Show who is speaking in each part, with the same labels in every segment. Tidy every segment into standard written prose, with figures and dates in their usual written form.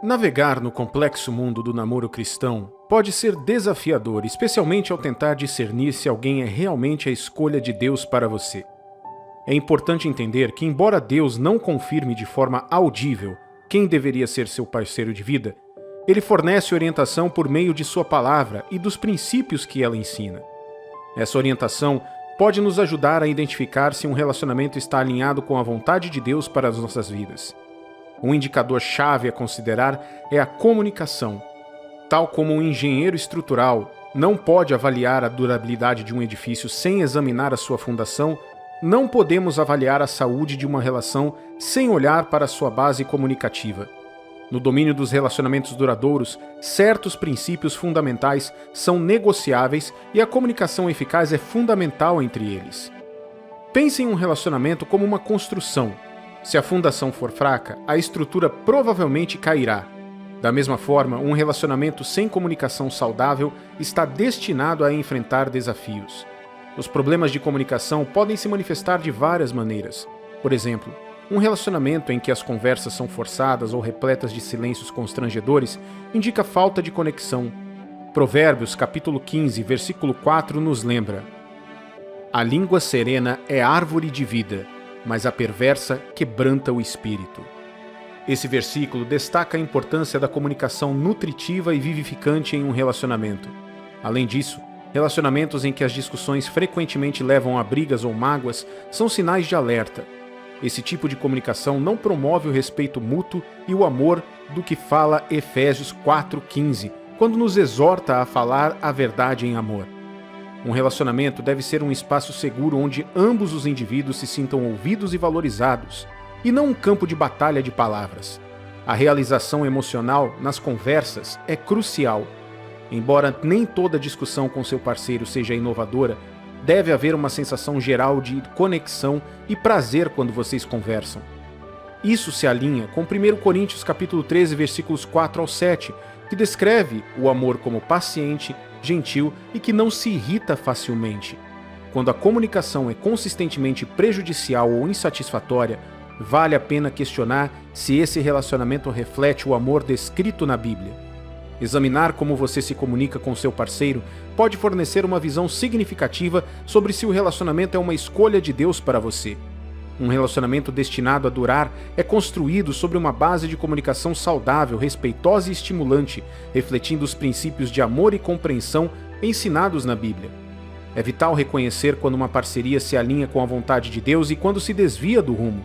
Speaker 1: Navegar no complexo mundo do namoro cristão pode ser desafiador, especialmente ao tentar discernir se alguém é realmente a escolha de Deus para você. É importante entender que, embora Deus não confirme de forma audível quem deveria ser seu parceiro de vida, Ele fornece orientação por meio de sua palavra e dos princípios que ela ensina. Essa orientação pode nos ajudar a identificar se um relacionamento está alinhado com a vontade de Deus para as nossas vidas. Um indicador-chave a considerar é a comunicação. Tal como um engenheiro estrutural não pode avaliar a durabilidade de um edifício sem examinar a sua fundação, não podemos avaliar a saúde de uma relação sem olhar para a sua base comunicativa. No domínio dos relacionamentos duradouros, certos princípios fundamentais são negociáveis e a comunicação eficaz é fundamental entre eles. Pense em um relacionamento como uma construção. Se a fundação for fraca, a estrutura provavelmente cairá. Da mesma forma, um relacionamento sem comunicação saudável está destinado a enfrentar desafios. Os problemas de comunicação podem se manifestar de várias maneiras. Por exemplo, um relacionamento em que as conversas são forçadas ou repletas de silêncios constrangedores indica falta de conexão. Provérbios, capítulo 15, versículo 4 nos lembra: "A língua serena é árvore de vida, mas a perversa quebranta o espírito." Esse versículo destaca a importância da comunicação nutritiva e vivificante em um relacionamento. Além disso, relacionamentos em que as discussões frequentemente levam a brigas ou mágoas são sinais de alerta. Esse tipo de comunicação não promove o respeito mútuo e o amor do que fala Efésios 4,15, quando nos exorta a falar a verdade em amor. Um relacionamento deve ser um espaço seguro onde ambos os indivíduos se sintam ouvidos e valorizados, e não um campo de batalha de palavras. A realização emocional nas conversas é crucial. Embora nem toda discussão com seu parceiro seja inovadora, deve haver uma sensação geral de conexão e prazer quando vocês conversam. Isso se alinha com 1 Coríntios capítulo 13, versículos 4 ao 7, que descreve o amor como paciente, gentil e que não se irrita facilmente. Quando a comunicação é consistentemente prejudicial ou insatisfatória, vale a pena questionar se esse relacionamento reflete o amor descrito na Bíblia. Examinar como você se comunica com seu parceiro pode fornecer uma visão significativa sobre se o relacionamento é uma escolha de Deus para você. Um relacionamento destinado a durar é construído sobre uma base de comunicação saudável, respeitosa e estimulante, refletindo os princípios de amor e compreensão ensinados na Bíblia. É vital reconhecer quando uma parceria se alinha com a vontade de Deus e quando se desvia do rumo.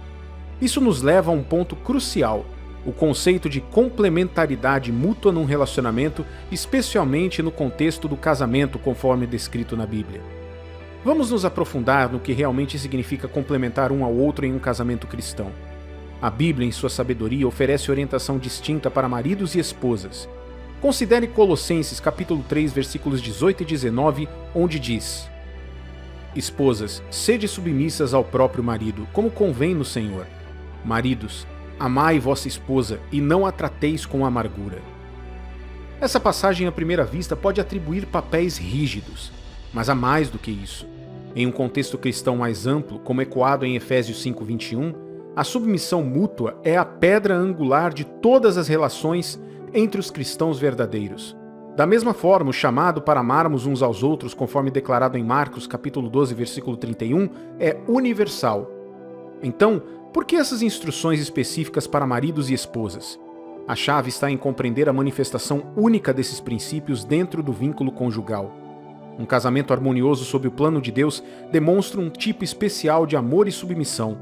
Speaker 1: Isso nos leva a um ponto crucial: o conceito de complementaridade mútua num relacionamento, especialmente no contexto do casamento, conforme descrito na Bíblia. Vamos nos aprofundar no que realmente significa complementar um ao outro em um casamento cristão. A Bíblia, em sua sabedoria, oferece orientação distinta para maridos e esposas. Considere Colossenses capítulo 3, versículos 18 e 19, onde diz: "Esposas, sede submissas ao próprio marido, como convém no Senhor. Maridos, amai vossa esposa e não a trateis com amargura." Essa passagem à primeira vista pode atribuir papéis rígidos, mas há mais do que isso. Em um contexto cristão mais amplo, como ecoado em Efésios 5:21, a submissão mútua é a pedra angular de todas as relações entre os cristãos verdadeiros. Da mesma forma, o chamado para amarmos uns aos outros, conforme declarado em Marcos capítulo 12, versículo 31, é universal. Então, por que essas instruções específicas para maridos e esposas? A chave está em compreender a manifestação única desses princípios dentro do vínculo conjugal. Um casamento harmonioso sob o plano de Deus demonstra um tipo especial de amor e submissão.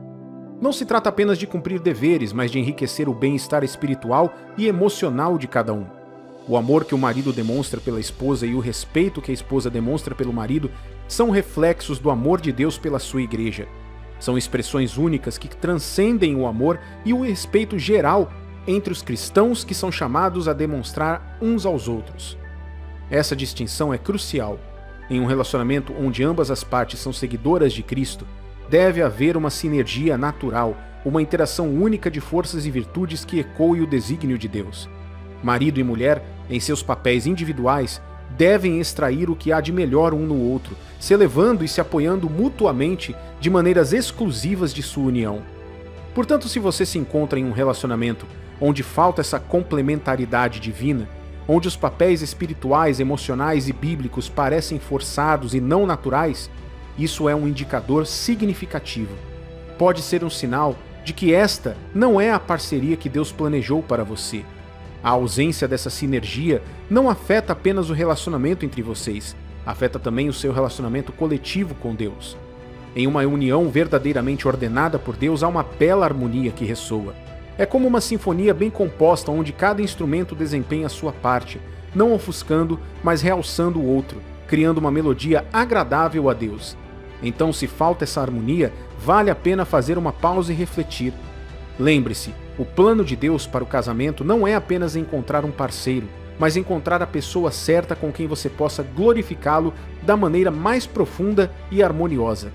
Speaker 1: Não se trata apenas de cumprir deveres, mas de enriquecer o bem-estar espiritual e emocional de cada um. O amor que o marido demonstra pela esposa e o respeito que a esposa demonstra pelo marido são reflexos do amor de Deus pela sua igreja. São expressões únicas que transcendem o amor e o respeito geral entre os cristãos que são chamados a demonstrar uns aos outros. Essa distinção é crucial. Em um relacionamento onde ambas as partes são seguidoras de Cristo, deve haver uma sinergia natural, uma interação única de forças e virtudes que ecoe o desígnio de Deus. Marido e mulher, em seus papéis individuais, devem extrair o que há de melhor um no outro, se elevando e se apoiando mutuamente de maneiras exclusivas de sua união. Portanto, se você se encontra em um relacionamento onde falta essa complementaridade divina, onde os papéis espirituais, emocionais e bíblicos parecem forçados e não naturais, isso é um indicador significativo. Pode ser um sinal de que esta não é a parceria que Deus planejou para você. A ausência dessa sinergia não afeta apenas o relacionamento entre vocês, afeta também o seu relacionamento coletivo com Deus. Em uma união verdadeiramente ordenada por Deus, há uma bela harmonia que ressoa. É como uma sinfonia bem composta onde cada instrumento desempenha a sua parte, não ofuscando, mas realçando o outro, criando uma melodia agradável a Deus. Então, se falta essa harmonia, vale a pena fazer uma pausa e refletir. Lembre-se, o plano de Deus para o casamento não é apenas encontrar um parceiro, mas encontrar a pessoa certa com quem você possa glorificá-lo da maneira mais profunda e harmoniosa.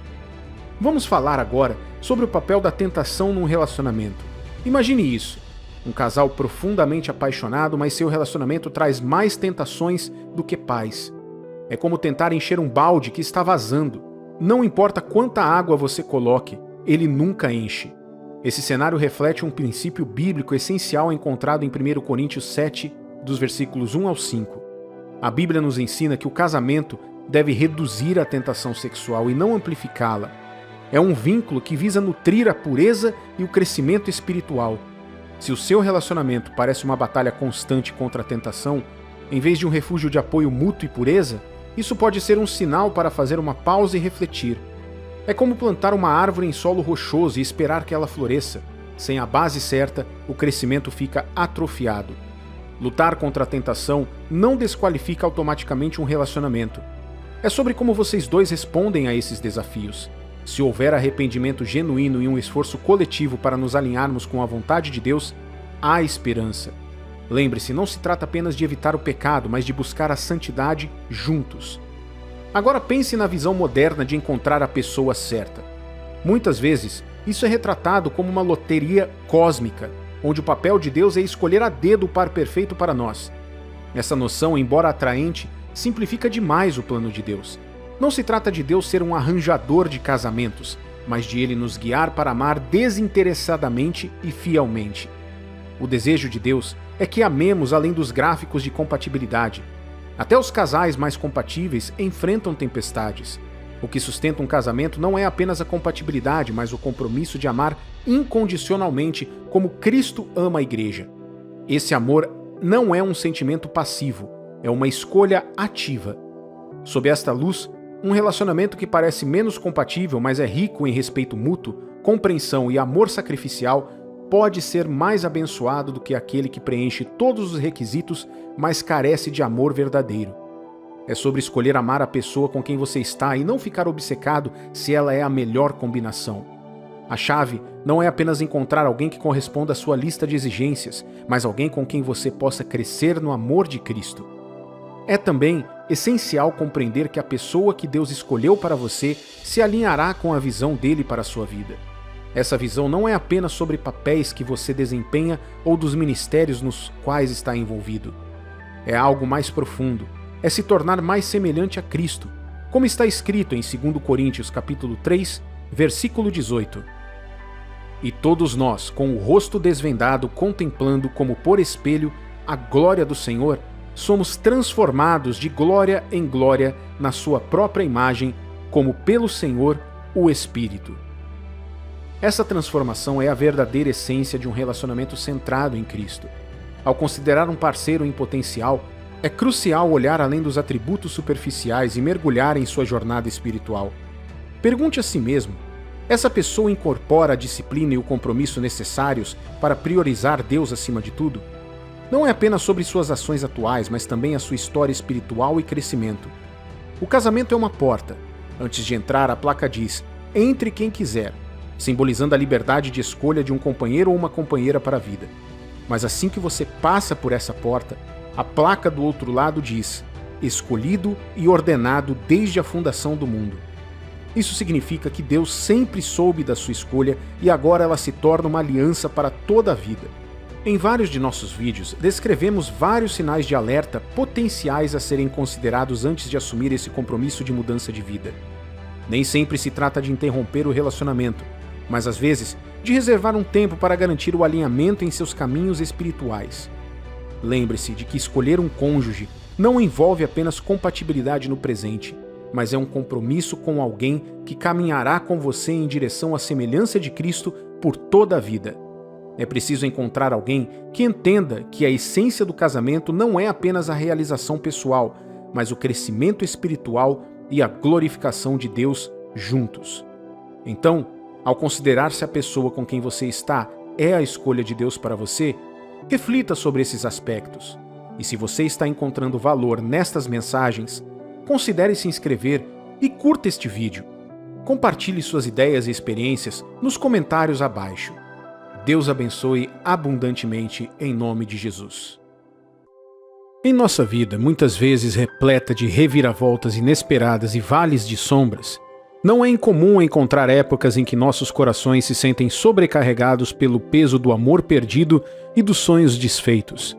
Speaker 1: Vamos falar agora sobre o papel da tentação num relacionamento. Imagine isso, um casal profundamente apaixonado, mas seu relacionamento traz mais tentações do que paz. É como tentar encher um balde que está vazando. Não importa quanta água você coloque, ele nunca enche. Esse cenário reflete um princípio bíblico essencial encontrado em 1 Coríntios 7, dos versículos 1 ao 5. A Bíblia nos ensina que o casamento deve reduzir a tentação sexual e não amplificá-la. É um vínculo que visa nutrir a pureza e o crescimento espiritual. Se o seu relacionamento parece uma batalha constante contra a tentação, em vez de um refúgio de apoio mútuo e pureza, isso pode ser um sinal para fazer uma pausa e refletir. É como plantar uma árvore em solo rochoso e esperar que ela floresça. Sem a base certa, o crescimento fica atrofiado. Lutar contra a tentação não desqualifica automaticamente um relacionamento. É sobre como vocês dois respondem a esses desafios. Se houver arrependimento genuíno e um esforço coletivo para nos alinharmos com a vontade de Deus, há esperança. Lembre-se, não se trata apenas de evitar o pecado, mas de buscar a santidade juntos. Agora pense na visão moderna de encontrar a pessoa certa. Muitas vezes, isso é retratado como uma loteria cósmica, onde o papel de Deus é escolher a dedo o par perfeito para nós. Essa noção, embora atraente, simplifica demais o plano de Deus. Não se trata de Deus ser um arranjador de casamentos, mas de Ele nos guiar para amar desinteressadamente e fielmente. O desejo de Deus é que amemos além dos gráficos de compatibilidade. Até os casais mais compatíveis enfrentam tempestades. O que sustenta um casamento não é apenas a compatibilidade, mas o compromisso de amar incondicionalmente como Cristo ama a igreja. Esse amor não é um sentimento passivo, é uma escolha ativa. Sob esta luz, um relacionamento que parece menos compatível, mas é rico em respeito mútuo, compreensão e amor sacrificial, pode ser mais abençoado do que aquele que preenche todos os requisitos, mas carece de amor verdadeiro. É sobre escolher amar a pessoa com quem você está e não ficar obcecado se ela é a melhor combinação. A chave não é apenas encontrar alguém que corresponda à sua lista de exigências, mas alguém com quem você possa crescer no amor de Cristo. É também essencial compreender que a pessoa que Deus escolheu para você se alinhará com a visão dele para a sua vida. Essa visão não é apenas sobre papéis que você desempenha ou dos ministérios nos quais está envolvido. É algo mais profundo. É se tornar mais semelhante a Cristo, como está escrito em 2 Coríntios capítulo 3, versículo 18. E todos nós, com o rosto desvendado, contemplando como por espelho a glória do Senhor, somos transformados de glória em glória na sua própria imagem, como pelo Senhor, o Espírito. Essa transformação é a verdadeira essência de um relacionamento centrado em Cristo. Ao considerar um parceiro em potencial, é crucial olhar além dos atributos superficiais e mergulhar em sua jornada espiritual. Pergunte a si mesmo: essa pessoa incorpora a disciplina e o compromisso necessários para priorizar Deus acima de tudo? Não é apenas sobre suas ações atuais, mas também a sua história espiritual e crescimento. O casamento é uma porta. Antes de entrar, a placa diz: entre quem quiser, simbolizando a liberdade de escolha de um companheiro ou uma companheira para a vida. Mas assim que você passa por essa porta, a placa do outro lado diz: escolhido e ordenado desde a fundação do mundo. Isso significa que Deus sempre soube da sua escolha e agora ela se torna uma aliança para toda a vida. Em vários de nossos vídeos, descrevemos vários sinais de alerta potenciais a serem considerados antes de assumir esse compromisso de mudança de vida. Nem sempre se trata de interromper o relacionamento, mas às vezes de reservar um tempo para garantir o alinhamento em seus caminhos espirituais. Lembre-se de que escolher um cônjuge não envolve apenas compatibilidade no presente, mas é um compromisso com alguém que caminhará com você em direção à semelhança de Cristo por toda a vida. É preciso encontrar alguém que entenda que a essência do casamento não é apenas a realização pessoal, mas o crescimento espiritual e a glorificação de Deus juntos. Então, ao considerar se a pessoa com quem você está é a escolha de Deus para você, reflita sobre esses aspectos. E se você está encontrando valor nestas mensagens, considere se inscrever e curta este vídeo. Compartilhe suas ideias e experiências nos comentários abaixo. Deus abençoe abundantemente em nome de Jesus. Em nossa vida, muitas vezes repleta de reviravoltas inesperadas e vales de sombras, não é incomum encontrar épocas em que nossos corações se sentem sobrecarregados pelo peso do amor perdido e dos sonhos desfeitos.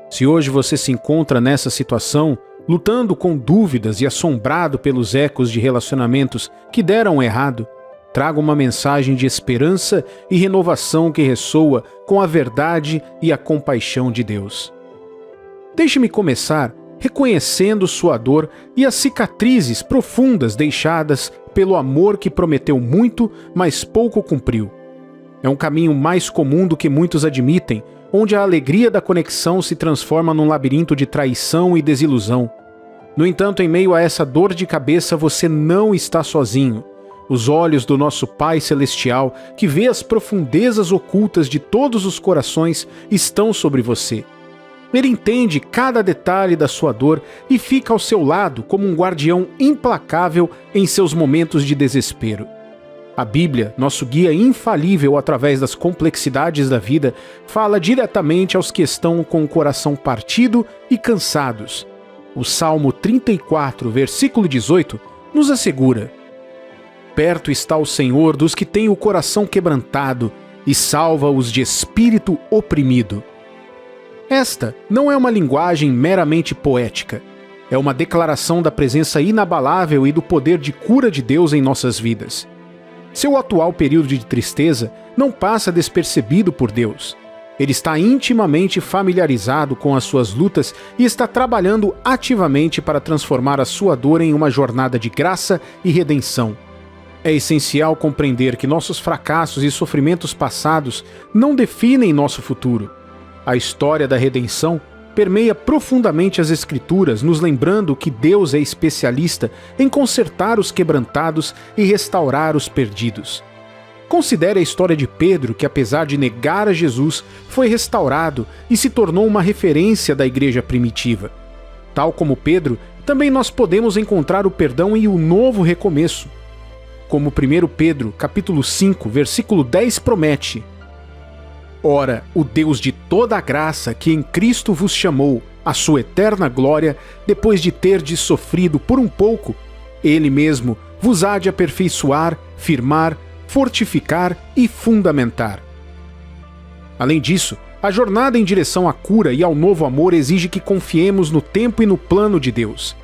Speaker 1: Se hoje você se encontra nessa situação, lutando com dúvidas e assombrado pelos ecos de relacionamentos que deram errado, trago uma mensagem de esperança e renovação que ressoa com a verdade e a compaixão de Deus. Deixe-me começar reconhecendo sua dor e as cicatrizes profundas deixadas pelo amor que prometeu muito, mas pouco cumpriu. É um caminho mais comum do que muitos admitem, onde a alegria da conexão se transforma num labirinto de traição e desilusão. No entanto, em meio a essa dor de cabeça, você não está sozinho. Os olhos do nosso Pai Celestial, que vê as profundezas ocultas de todos os corações, estão sobre você. Ele entende cada detalhe da sua dor e fica ao seu lado como um guardião implacável em seus momentos de desespero. A Bíblia, nosso guia infalível através das complexidades da vida, fala diretamente aos que estão com o coração partido e cansados. O Salmo 34, versículo 18, nos assegura: perto está o Senhor dos que têm o coração quebrantado e salva-os de espírito oprimido. Esta não é uma linguagem meramente poética. É uma declaração da presença inabalável e do poder de cura de Deus em nossas vidas. Seu atual período de tristeza não passa despercebido por Deus. Ele está intimamente familiarizado com as suas lutas e está trabalhando ativamente para transformar a sua dor em uma jornada de graça e redenção. É essencial compreender que nossos fracassos e sofrimentos passados não definem nosso futuro. A história da redenção permeia profundamente as Escrituras, nos lembrando que Deus é especialista em consertar os quebrantados e restaurar os perdidos. Considere a história de Pedro, que apesar de negar a Jesus, foi restaurado e se tornou uma referência da igreja primitiva. Tal como Pedro, também nós podemos encontrar o perdão e o novo recomeço. Como 1 Pedro, capítulo 5, versículo 10 promete: ora, o Deus de toda a graça que em Cristo vos chamou à sua eterna glória, depois de terdes sofrido por um pouco, Ele mesmo vos há de aperfeiçoar, firmar, fortificar e fundamentar. Além disso, a jornada em direção à cura e ao novo amor exige que confiemos no tempo e no plano de Deus.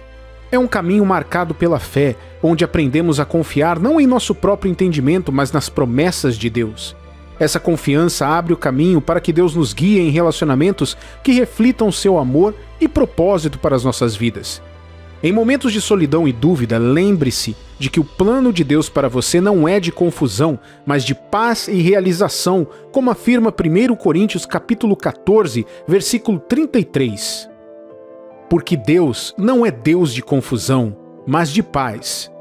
Speaker 1: É um caminho marcado pela fé, onde aprendemos a confiar não em nosso próprio entendimento, mas nas promessas de Deus. Essa confiança abre o caminho para que Deus nos guie em relacionamentos que reflitam seu amor e propósito para as nossas vidas. Em momentos de solidão e dúvida, lembre-se de que o plano de Deus para você não é de confusão, mas de paz e realização, como afirma 1 Coríntios capítulo 14, versículo 33. Porque Deus não é Deus de confusão, mas de paz.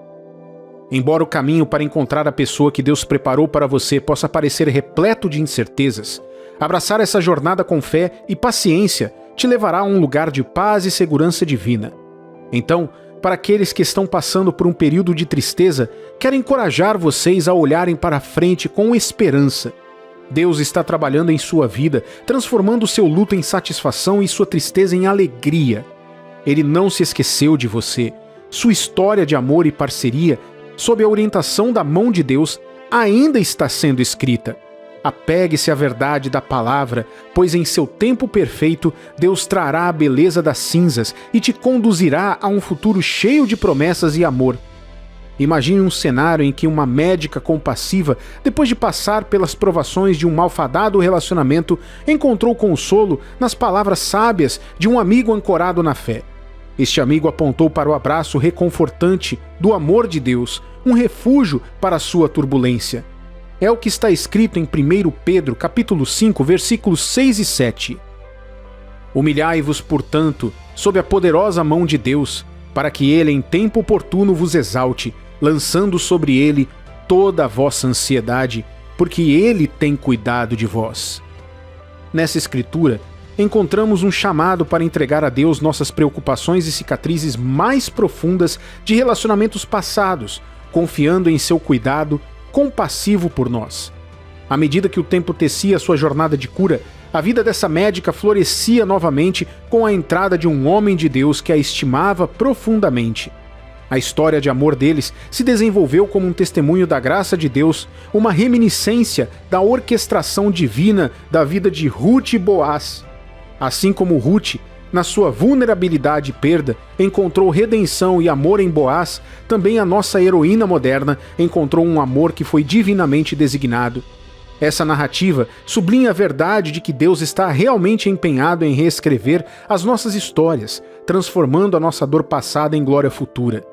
Speaker 1: Embora o caminho para encontrar a pessoa que Deus preparou para você possa parecer repleto de incertezas, abraçar essa jornada com fé e paciência te levará a um lugar de paz e segurança divina. Então, para aqueles que estão passando por um período de tristeza, quero encorajar vocês a olharem para a frente com esperança. Deus está trabalhando em sua vida, transformando seu luto em satisfação e sua tristeza em alegria. Ele não se esqueceu de você. Sua história de amor e parceria, sob a orientação da mão de Deus, ainda está sendo escrita. Apegue-se à verdade da palavra, pois em seu tempo perfeito, Deus trará a beleza das cinzas e te conduzirá a um futuro cheio de promessas e amor. Imagine um cenário em que uma médica compassiva, depois de passar pelas provações de um malfadado relacionamento, encontrou consolo nas palavras sábias de um amigo ancorado na fé. Este amigo apontou para o abraço reconfortante do amor de Deus, um refúgio para a sua turbulência. É o que está escrito em 1 Pedro, capítulo 5, versículos 6 e 7. Humilhai-vos, portanto, sob a poderosa mão de Deus, para que ele em tempo oportuno vos exalte, lançando sobre ele toda a vossa ansiedade, porque ele tem cuidado de vós. Nessa escritura, encontramos um chamado para entregar a Deus nossas preocupações e cicatrizes mais profundas de relacionamentos passados, confiando em seu cuidado compassivo por nós. À medida que o tempo tecia sua jornada de cura, a vida dessa médica florescia novamente com a entrada de um homem de Deus que a estimava profundamente. A história de amor deles se desenvolveu como um testemunho da graça de Deus, uma reminiscência da orquestração divina da vida de Ruth e Boaz. Assim como Ruth, na sua vulnerabilidade e perda, encontrou redenção e amor em Boaz, também a nossa heroína moderna encontrou um amor que foi divinamente designado. Essa narrativa sublinha a verdade de que Deus está realmente empenhado em reescrever as nossas histórias, transformando a nossa dor passada em glória futura.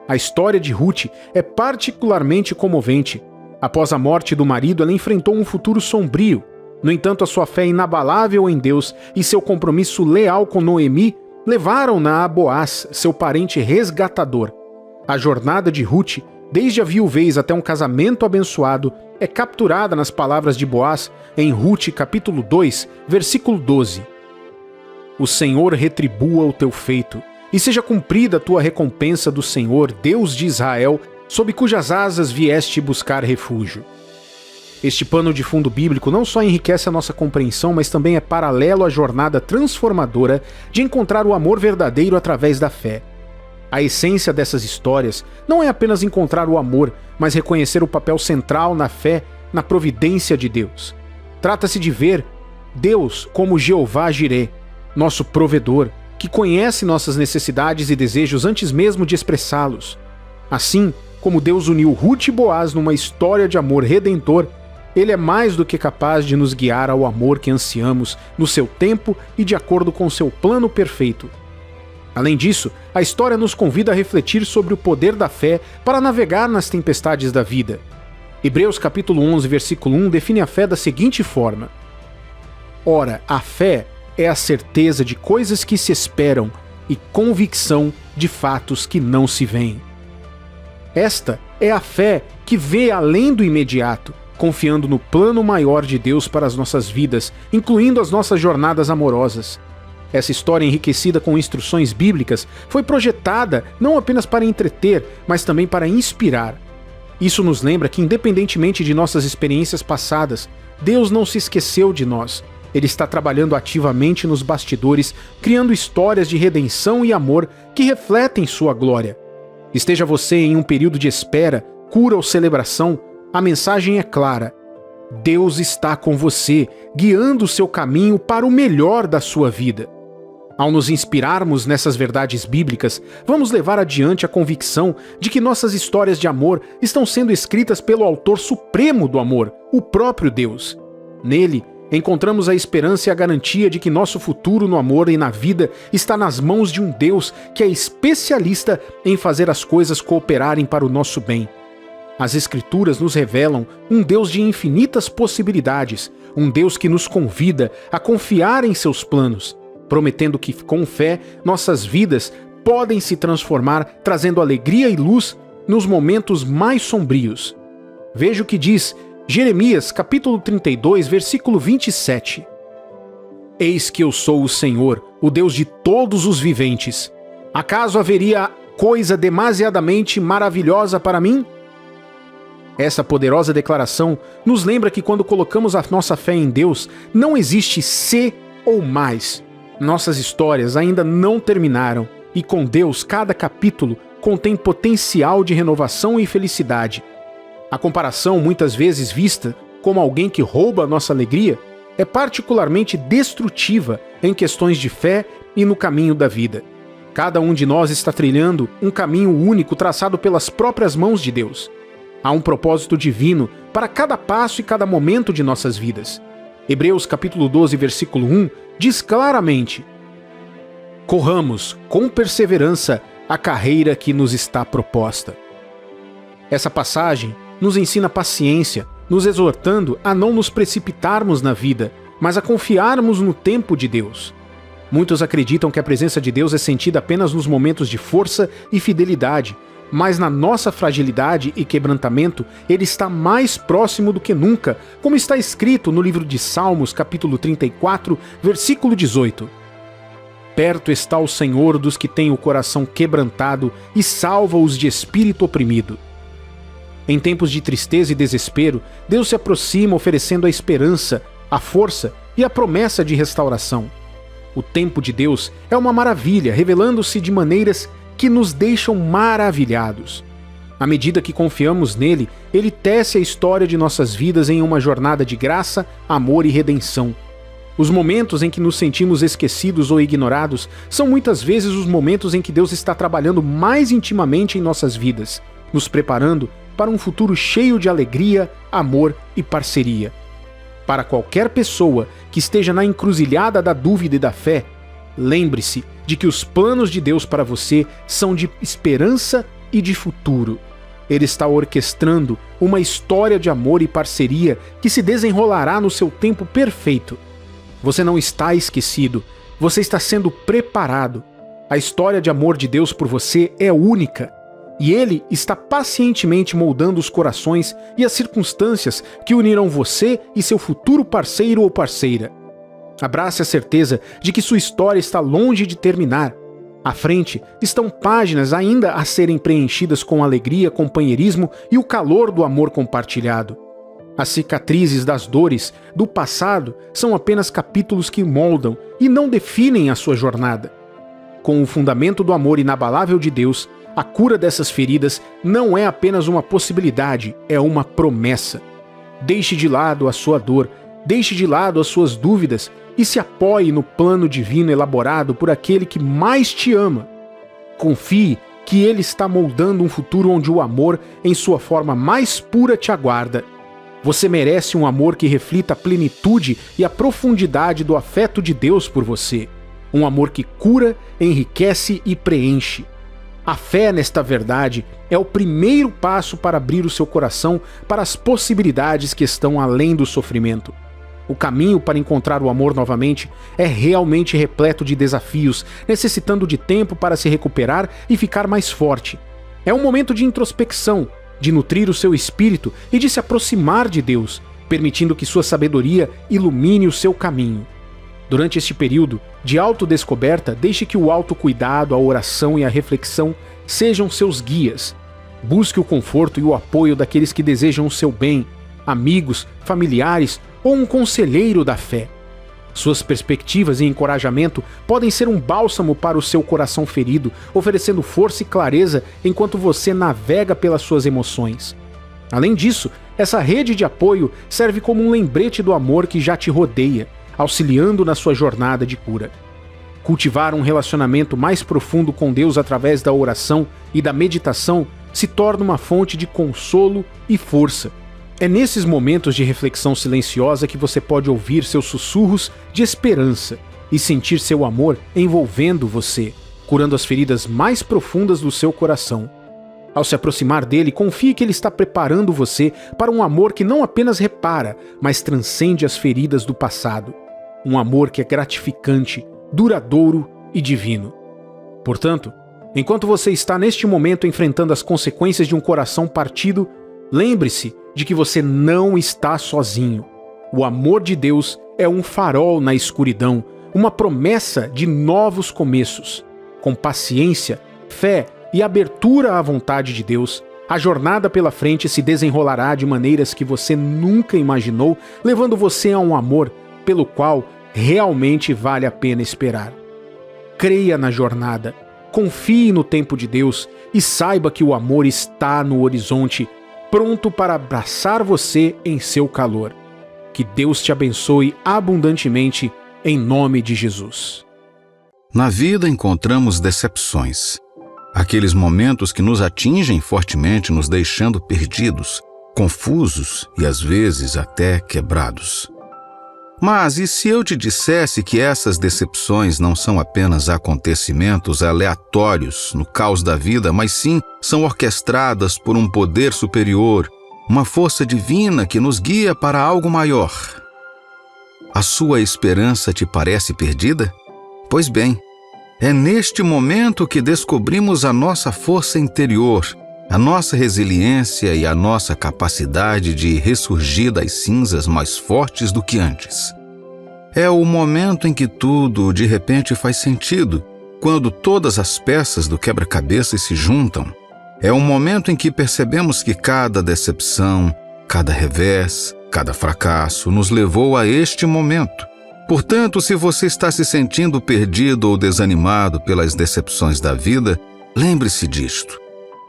Speaker 1: A história de Ruth é particularmente comovente. Após a morte do marido, ela enfrentou um futuro sombrio. No entanto, a sua fé inabalável em Deus e seu compromisso leal com Noemi levaram-na a Boaz, seu parente resgatador. A jornada de Ruth, desde a viuvez até um casamento abençoado, é capturada nas palavras de Boaz em Ruth capítulo 2, versículo 12. O Senhor retribua o teu feito, e seja cumprida a tua recompensa do Senhor, Deus de Israel, sob cujas asas vieste buscar refúgio. Este pano de fundo bíblico não só enriquece a nossa compreensão, mas também é paralelo à jornada transformadora de encontrar o amor verdadeiro através da fé. A essência dessas histórias não é apenas encontrar o amor, mas reconhecer o papel central na fé, na providência de Deus. Trata-se de ver Deus como Jeová Jireh, nosso provedor, que conhece nossas necessidades e desejos antes mesmo de expressá-los. Assim como Deus uniu Ruth e Boaz numa história de amor redentor, Ele é mais do que capaz de nos guiar ao amor que ansiamos no seu tempo e de acordo com seu plano perfeito. Além disso, a história nos convida a refletir sobre o poder da fé para navegar nas tempestades da vida. Hebreus capítulo 11, versículo 1 define a fé da seguinte forma: Ora, a fé é a certeza de coisas que se esperam e convicção de fatos que não se veem. Esta é a fé que vê além do imediato, confiando no plano maior de Deus para as nossas vidas, incluindo as nossas jornadas amorosas. Essa história enriquecida com instruções bíblicas foi projetada não apenas para entreter, mas também para inspirar. Isso nos lembra que, independentemente de nossas experiências passadas, Deus não se esqueceu de nós. Ele está trabalhando ativamente nos bastidores, criando histórias de redenção e amor que refletem sua glória. Esteja você em um período de espera, cura ou celebração, a mensagem é clara. Deus está com você, guiando o seu caminho para o melhor da sua vida. Ao nos inspirarmos nessas verdades bíblicas, vamos levar adiante a convicção de que nossas histórias de amor estão sendo escritas pelo Autor Supremo do amor, o próprio Deus. Nele, encontramos a esperança e a garantia de que nosso futuro no amor e na vida está nas mãos de um Deus que é especialista em fazer as coisas cooperarem para o nosso bem. As Escrituras nos revelam um Deus de infinitas possibilidades, um Deus que nos convida a confiar em seus planos, prometendo que, com fé, nossas vidas podem se transformar, trazendo alegria e luz nos momentos mais sombrios. Veja o que diz Jeremias, capítulo 32, versículo 27. Eis que eu sou o Senhor, o Deus de todos os viventes. Acaso haveria coisa demasiadamente maravilhosa para mim? Essa poderosa declaração nos lembra que quando colocamos a nossa fé em Deus, não existe se ou mais. Nossas histórias ainda não terminaram, e com Deus cada capítulo contém potencial de renovação e felicidade. A comparação, muitas vezes vista como alguém que rouba a nossa alegria, é particularmente destrutiva em questões de fé e no caminho da vida. Cada um de nós está trilhando um caminho único traçado pelas próprias mãos de Deus. Há um propósito divino para cada passo e cada momento de nossas vidas. Hebreus capítulo 12, versículo 1 diz claramente: corramos com perseverança a carreira que nos está proposta. Essa passagem nos ensina paciência, nos exortando a não nos precipitarmos na vida, mas a confiarmos no tempo de Deus. Muitos acreditam que a presença de Deus é sentida apenas nos momentos de força e fidelidade, mas na nossa fragilidade e quebrantamento, Ele está mais próximo do que nunca, como está escrito no livro de Salmos, capítulo 34, versículo 18. Perto está o Senhor dos que têm o coração quebrantado e salva-os de espírito oprimido. Em tempos de tristeza e desespero, Deus se aproxima oferecendo a esperança, a força e a promessa de restauração. O tempo de Deus é uma maravilha, revelando-se de maneiras que nos deixam maravilhados. À medida que confiamos nele, ele tece a história de nossas vidas em uma jornada de graça, amor e redenção. Os momentos em que nos sentimos esquecidos ou ignorados são muitas vezes os momentos em que Deus está trabalhando mais intimamente em nossas vidas, nos preparando para um futuro cheio de alegria, amor e parceria. Para qualquer pessoa que esteja na encruzilhada da dúvida e da fé, lembre-se de que os planos de Deus para você são de esperança e de futuro. Ele está orquestrando uma história de amor e parceria que se desenrolará no seu tempo perfeito. Você não está esquecido, você está sendo preparado. A história de amor de Deus por você é única. E Ele está pacientemente moldando os corações e as circunstâncias que unirão você e seu futuro parceiro ou parceira. Abrace a certeza de que sua história está longe de terminar. À frente estão páginas ainda a serem preenchidas com alegria, companheirismo e o calor do amor compartilhado. As cicatrizes das dores do passado são apenas capítulos que moldam e não definem a sua jornada. Com o fundamento do amor inabalável de Deus, a cura dessas feridas não é apenas uma possibilidade, é uma promessa. Deixe de lado a sua dor, deixe de lado as suas dúvidas e se apoie no plano divino elaborado por aquele que mais te ama. Confie que ele está moldando um futuro onde o amor, em sua forma mais pura, te aguarda. Você merece um amor que reflita a plenitude e a profundidade do afeto de Deus por você. Um amor que cura, enriquece e preenche. A fé nesta verdade é o primeiro passo para abrir o seu coração para as possibilidades que estão além do sofrimento. O caminho para encontrar o amor novamente é realmente repleto de desafios, necessitando de tempo para se recuperar e ficar mais forte. É um momento de introspecção, de nutrir o seu espírito e de se aproximar de Deus, permitindo que sua sabedoria ilumine o seu caminho. Durante este período de autodescoberta, deixe que o autocuidado, a oração e a reflexão sejam seus guias. Busque o conforto e o apoio daqueles que desejam o seu bem, amigos, familiares ou um conselheiro da fé. Suas perspectivas e encorajamento podem ser um bálsamo para o seu coração ferido, oferecendo força e clareza enquanto você navega pelas suas emoções. Além disso, essa rede de apoio serve como um lembrete do amor que já te rodeia, auxiliando na sua jornada de cura. Cultivar um relacionamento mais profundo com Deus através da oração e da meditação se torna uma fonte de consolo e força. É nesses momentos de reflexão silenciosa que você pode ouvir seus sussurros de esperança e sentir seu amor envolvendo você, curando as feridas mais profundas do seu coração. Ao se aproximar dele, confie que ele está preparando você para um amor que não apenas repara, mas transcende as feridas do passado. Um amor que é gratificante, duradouro e divino. Portanto, enquanto você está neste momento enfrentando as consequências de um coração partido, lembre-se de que você não está sozinho. O amor de Deus é um farol na escuridão, uma promessa de novos começos. Com paciência, fé e abertura à vontade de Deus, a jornada pela frente se desenrolará de maneiras que você nunca imaginou, levando você a um amor pelo qual realmente vale a pena esperar. Creia na jornada, confie no tempo de Deus e saiba que o amor está no horizonte, pronto para abraçar você em seu calor. Que Deus te abençoe abundantemente, em nome de Jesus.
Speaker 2: Na vida encontramos decepções. Aqueles momentos que nos atingem fortemente, nos deixando perdidos, confusos e às vezes até quebrados. Mas e se eu te dissesse que essas decepções não são apenas acontecimentos aleatórios no caos da vida, mas sim são orquestradas por um poder superior, uma força divina que nos guia para algo maior? A sua esperança te parece perdida? Pois bem, é neste momento que descobrimos a nossa força interior, a nossa resiliência e a nossa capacidade de ressurgir das cinzas mais fortes do que antes. É o momento em que tudo, de repente, faz sentido, quando todas as peças do quebra-cabeças se juntam. É o momento em que percebemos que cada decepção, cada revés, cada fracasso nos levou a este momento. Portanto, se você está se sentindo perdido ou desanimado pelas decepções da vida, lembre-se disto.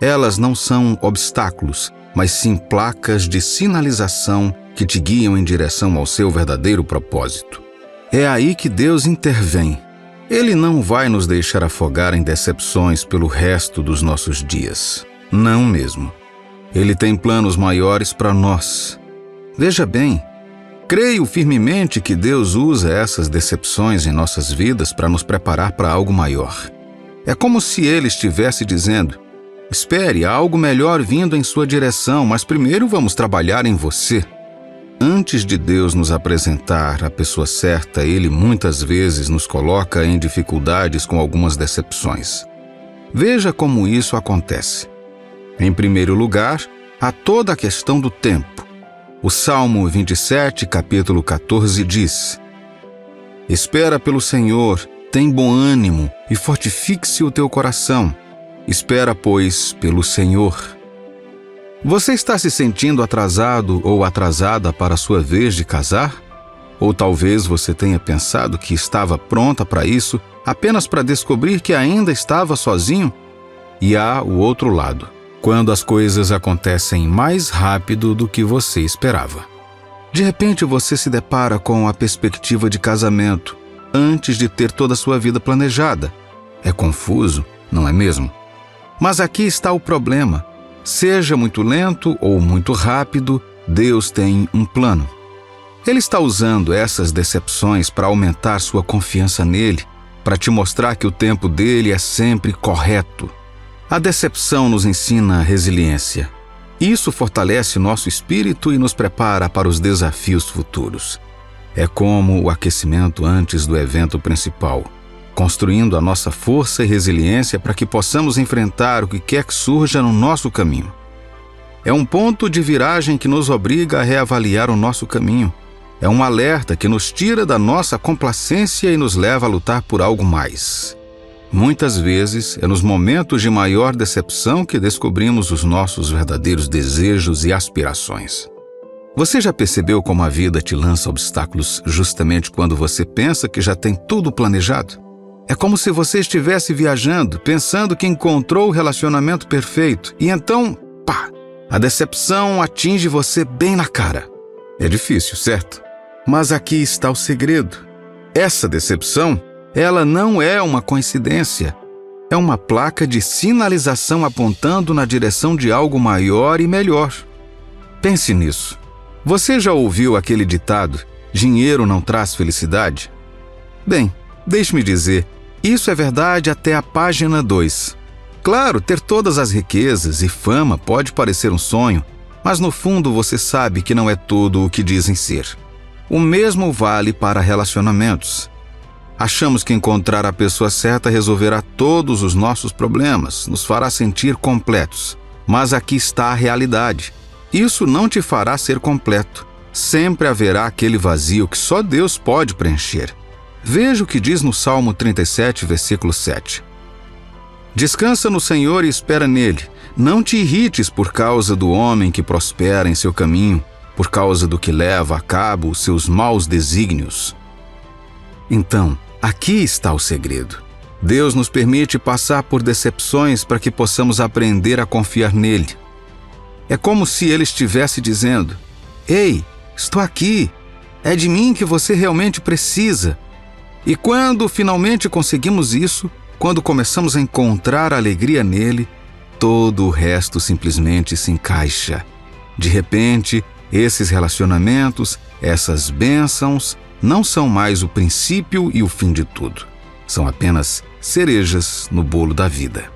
Speaker 2: Elas não são obstáculos, mas sim placas de sinalização que te guiam em direção ao seu verdadeiro propósito. É aí que Deus intervém. Ele não vai nos deixar afogar em decepções pelo resto dos nossos dias. Não mesmo. Ele tem planos maiores para nós. Veja bem, creio firmemente que Deus usa essas decepções em nossas vidas para nos preparar para algo maior. É como se Ele estivesse dizendo: espere, há algo melhor vindo em sua direção, mas primeiro vamos trabalhar em você. Antes de Deus nos apresentar a pessoa certa, Ele muitas vezes nos coloca em dificuldades com algumas decepções. Veja como isso acontece. Em primeiro lugar, há toda a questão do tempo. O Salmo 27, capítulo 14 diz: espera pelo Senhor, tem bom ânimo e fortifique-se o teu coração. Espera, pois, pelo Senhor. Você está se sentindo atrasado ou atrasada para a sua vez de casar? Ou talvez você tenha pensado que estava pronta para isso apenas para descobrir que ainda estava sozinho? E há o outro lado, quando as coisas acontecem mais rápido do que você esperava. De repente você se depara com a perspectiva de casamento antes de ter toda a sua vida planejada. É confuso, não é mesmo? Mas aqui está o problema. Seja muito lento ou muito rápido, Deus tem um plano. Ele está usando essas decepções para aumentar sua confiança nele, para te mostrar que o tempo dele é sempre correto. A decepção nos ensina resiliência. Isso fortalece nosso espírito e nos prepara para os desafios futuros. É como o aquecimento antes do evento principal, construindo a nossa força e resiliência para que possamos enfrentar o que quer que surja no nosso caminho. É um ponto de viragem que nos obriga a reavaliar o nosso caminho. É um alerta que nos tira da nossa complacência e nos leva a lutar por algo mais. Muitas vezes é nos momentos de maior decepção que descobrimos os nossos verdadeiros desejos e aspirações. Você já percebeu como a vida te lança obstáculos justamente quando você pensa que já tem tudo planejado? É como se você estivesse viajando, pensando que encontrou o relacionamento perfeito, e então, pá, a decepção atinge você bem na cara. É difícil, certo? Mas aqui está o segredo. Essa decepção, ela não é uma coincidência. É uma placa de sinalização apontando na direção de algo maior e melhor. Pense nisso. Você já ouviu aquele ditado: dinheiro não traz felicidade? Bem, deixe-me dizer, isso é verdade até a página 2. Claro, ter todas as riquezas e fama pode parecer um sonho, mas no fundo você sabe que não é tudo o que dizem ser. O mesmo vale para relacionamentos. Achamos que encontrar a pessoa certa resolverá todos os nossos problemas, nos fará sentir completos. Mas aqui está a realidade. Isso não te fará ser completo. Sempre haverá aquele vazio que só Deus pode preencher. Veja o que diz no Salmo 37, versículo 7. Descansa no Senhor e espera nele. Não te irrites por causa do homem que prospera em seu caminho, por causa do que leva a cabo os seus maus desígnios. Então, aqui está o segredo. Deus nos permite passar por decepções para que possamos aprender a confiar nele. É como se ele estivesse dizendo: ei, estou aqui. É de mim que você realmente precisa. E quando finalmente conseguimos isso, quando começamos a encontrar alegria nele, todo o resto simplesmente se encaixa. De repente, esses relacionamentos, essas bênçãos, não são mais o princípio e o fim de tudo. São apenas cerejas no bolo da vida.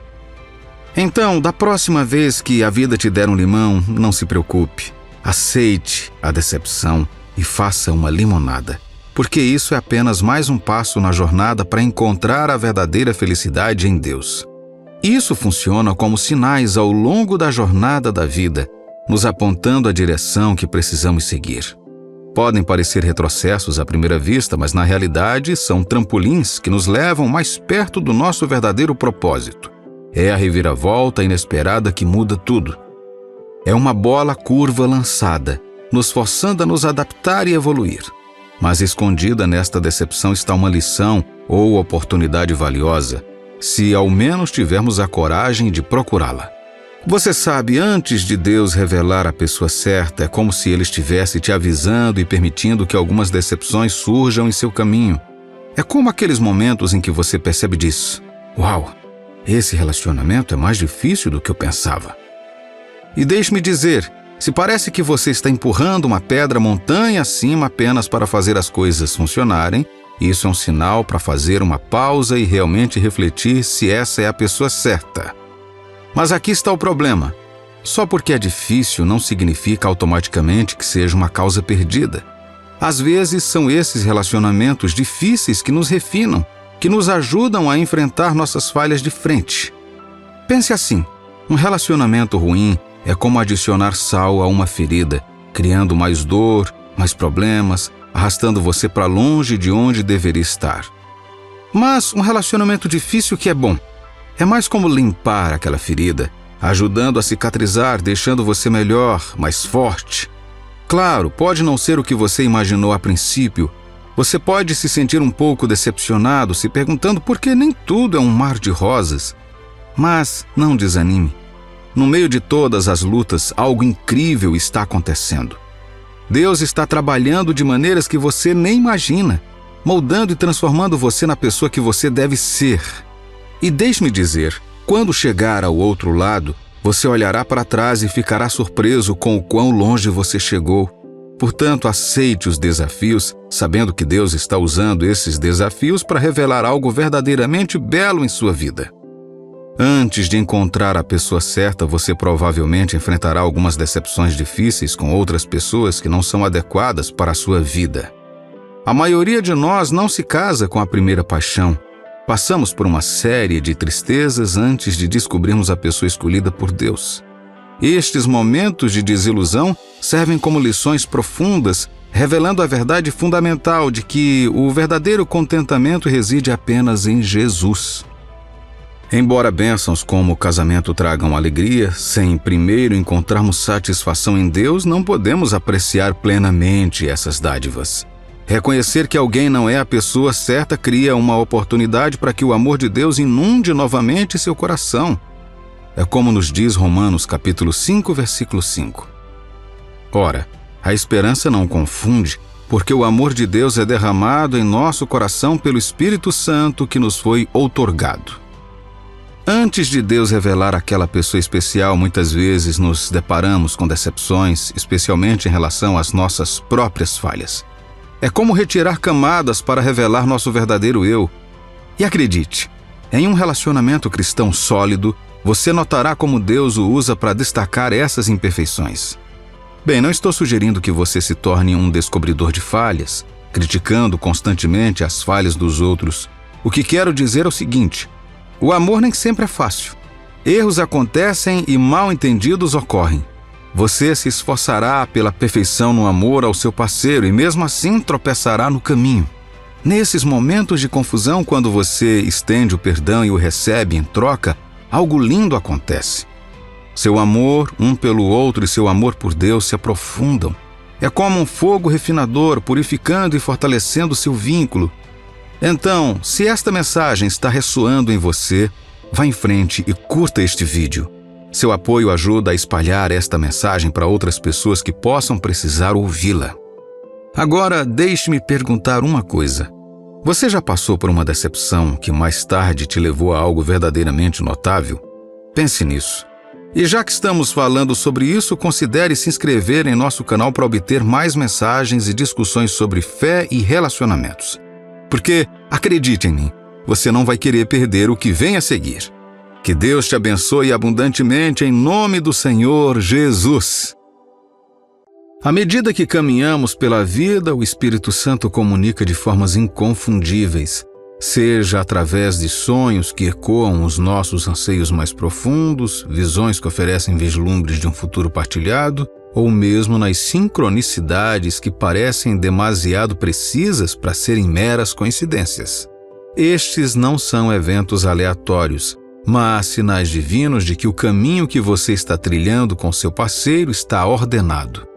Speaker 2: Então, da próxima vez que a vida te der um limão, não se preocupe. Aceite a decepção e faça uma limonada, porque isso é apenas mais um passo na jornada para encontrar a verdadeira felicidade em Deus. Isso funciona como sinais ao longo da jornada da vida, nos apontando a direção que precisamos seguir. Podem parecer retrocessos à primeira vista, mas na realidade são trampolins que nos levam mais perto do nosso verdadeiro propósito. É a reviravolta inesperada que muda tudo. É uma bola curva lançada, nos forçando a nos adaptar e evoluir. Mas escondida nesta decepção está uma lição ou oportunidade valiosa, se ao menos tivermos a coragem de procurá-la. Você sabe, antes de Deus revelar a pessoa certa, é como se Ele estivesse te avisando e permitindo que algumas decepções surjam em seu caminho. É como aqueles momentos em que você percebe disso. Uau, esse relacionamento é mais difícil do que eu pensava. E deixe-me dizer, se parece que você está empurrando uma pedra montanha acima apenas para fazer as coisas funcionarem, isso é um sinal para fazer uma pausa e realmente refletir se essa é a pessoa certa. Mas aqui está o problema. Só porque é difícil não significa automaticamente que seja uma causa perdida. Às vezes são esses relacionamentos difíceis que nos refinam, que nos ajudam a enfrentar nossas falhas de frente. Pense assim, um relacionamento ruim é como adicionar sal a uma ferida, criando mais dor, mais problemas, arrastando você para longe de onde deveria estar. Mas um relacionamento difícil que é bom, é mais como limpar aquela ferida, ajudando a cicatrizar, deixando você melhor, mais forte. Claro, pode não ser o que você imaginou a princípio. Você pode se sentir um pouco decepcionado, se perguntando por que nem tudo é um mar de rosas. Mas não desanime. No meio de todas as lutas, algo incrível está acontecendo. Deus está trabalhando de maneiras que você nem imagina, moldando e transformando você na pessoa que você deve ser. E deixe-me dizer, quando chegar ao outro lado, você olhará para trás e ficará surpreso com o quão longe você chegou. Portanto, aceite os desafios, sabendo que Deus está usando esses desafios para revelar algo verdadeiramente belo em sua vida. Antes de encontrar a pessoa certa, você provavelmente enfrentará algumas decepções difíceis com outras pessoas que não são adequadas para a sua vida. A maioria de nós não se casa com a primeira paixão. Passamos por uma série de tristezas antes de descobrirmos a pessoa escolhida por Deus. Estes momentos de desilusão servem como lições profundas, revelando a verdade fundamental de que o verdadeiro contentamento reside apenas em Jesus. Embora bênçãos como o casamento tragam alegria, sem primeiro encontrarmos satisfação em Deus, não podemos apreciar plenamente essas dádivas. Reconhecer que alguém não é a pessoa certa cria uma oportunidade para que o amor de Deus inunde novamente seu coração. É como nos diz Romanos capítulo 5, versículo 5. Ora, a esperança não confunde, porque o amor de Deus é derramado em nosso coração pelo Espírito Santo que nos foi outorgado. Antes de Deus revelar aquela pessoa especial, muitas vezes nos deparamos com decepções, especialmente em relação às nossas próprias falhas. É como retirar camadas para revelar nosso verdadeiro eu. E acredite, em um relacionamento cristão sólido, você notará como Deus o usa para destacar essas imperfeições. Bem, não estou sugerindo que você se torne um descobridor de falhas, criticando constantemente as falhas dos outros. O que quero dizer é o seguinte: o amor nem sempre é fácil. Erros acontecem e mal-entendidos ocorrem. Você se esforçará pela perfeição no amor ao seu parceiro e mesmo assim tropeçará no caminho. Nesses momentos de confusão, quando você estende o perdão e o recebe em troca, algo lindo acontece. Seu amor um pelo outro e seu amor por Deus se aprofundam. É como um fogo refinador, purificando e fortalecendo seu vínculo. Então, se esta mensagem está ressoando em você, vá em frente e curta este vídeo. Seu apoio ajuda a espalhar esta mensagem para outras pessoas que possam precisar ouvi-la. Agora, deixe-me perguntar uma coisa. Você já passou por uma decepção que mais tarde te levou a algo verdadeiramente notável? Pense nisso. E já que estamos falando sobre isso, considere se inscrever em nosso canal para obter mais mensagens e discussões sobre fé e relacionamentos. Porque, acredite em mim, você não vai querer perder o que vem a seguir. Que Deus te abençoe abundantemente em nome do Senhor Jesus. À medida que caminhamos pela vida, o Espírito Santo comunica de formas inconfundíveis, seja através de sonhos que ecoam os nossos anseios mais profundos, visões que oferecem vislumbres de um futuro partilhado, ou mesmo nas sincronicidades que parecem demasiado precisas para serem meras coincidências. Estes não são eventos aleatórios, mas sinais divinos de que o caminho que você está trilhando com seu parceiro está ordenado.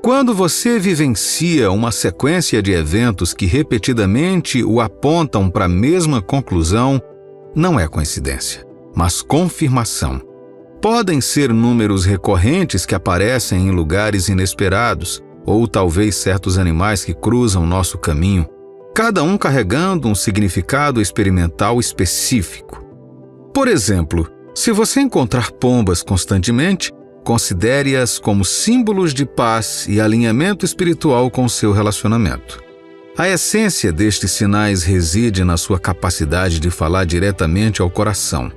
Speaker 2: Quando você vivencia uma sequência de eventos que repetidamente o apontam para a mesma conclusão, não é coincidência, mas confirmação. Podem ser números recorrentes que aparecem em lugares inesperados, ou talvez certos animais que cruzam nosso caminho, cada um carregando um significado experimental específico. Por exemplo, se você encontrar pombas constantemente, considere-as como símbolos de paz e alinhamento espiritual com seu relacionamento. A essência destes sinais reside na sua capacidade de falar diretamente ao coração,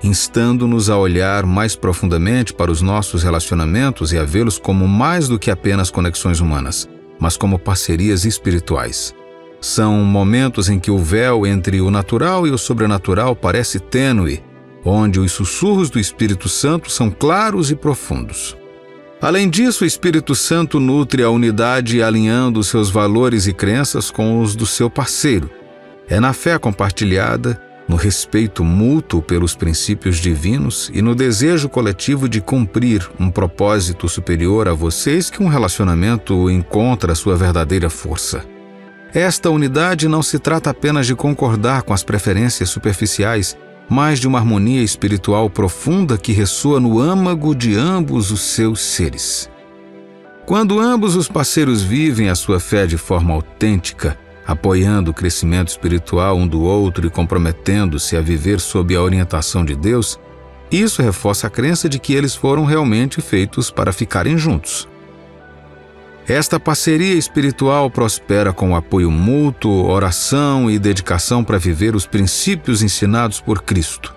Speaker 2: instando-nos a olhar mais profundamente para os nossos relacionamentos e a vê-los como mais do que apenas conexões humanas, mas como parcerias espirituais. São momentos em que o véu entre o natural e o sobrenatural parece tênue, onde os sussurros do Espírito Santo são claros e profundos. Além disso, o Espírito Santo nutre a unidade alinhando seus valores e crenças com os do seu parceiro. É na fé compartilhada, no respeito mútuo pelos princípios divinos e no desejo coletivo de cumprir um propósito superior a vocês que um relacionamento encontra sua verdadeira força. Esta unidade não se trata apenas de concordar com as preferências superficiais, mas de uma harmonia espiritual profunda que ressoa no âmago de ambos os seus seres. Quando ambos os parceiros vivem a sua fé de forma autêntica, apoiando o crescimento espiritual um do outro e comprometendo-se a viver sob a orientação de Deus, isso reforça a crença de que eles foram realmente feitos para ficarem juntos. Esta parceria espiritual prospera com o apoio mútuo, oração e dedicação para viver os princípios ensinados por Cristo.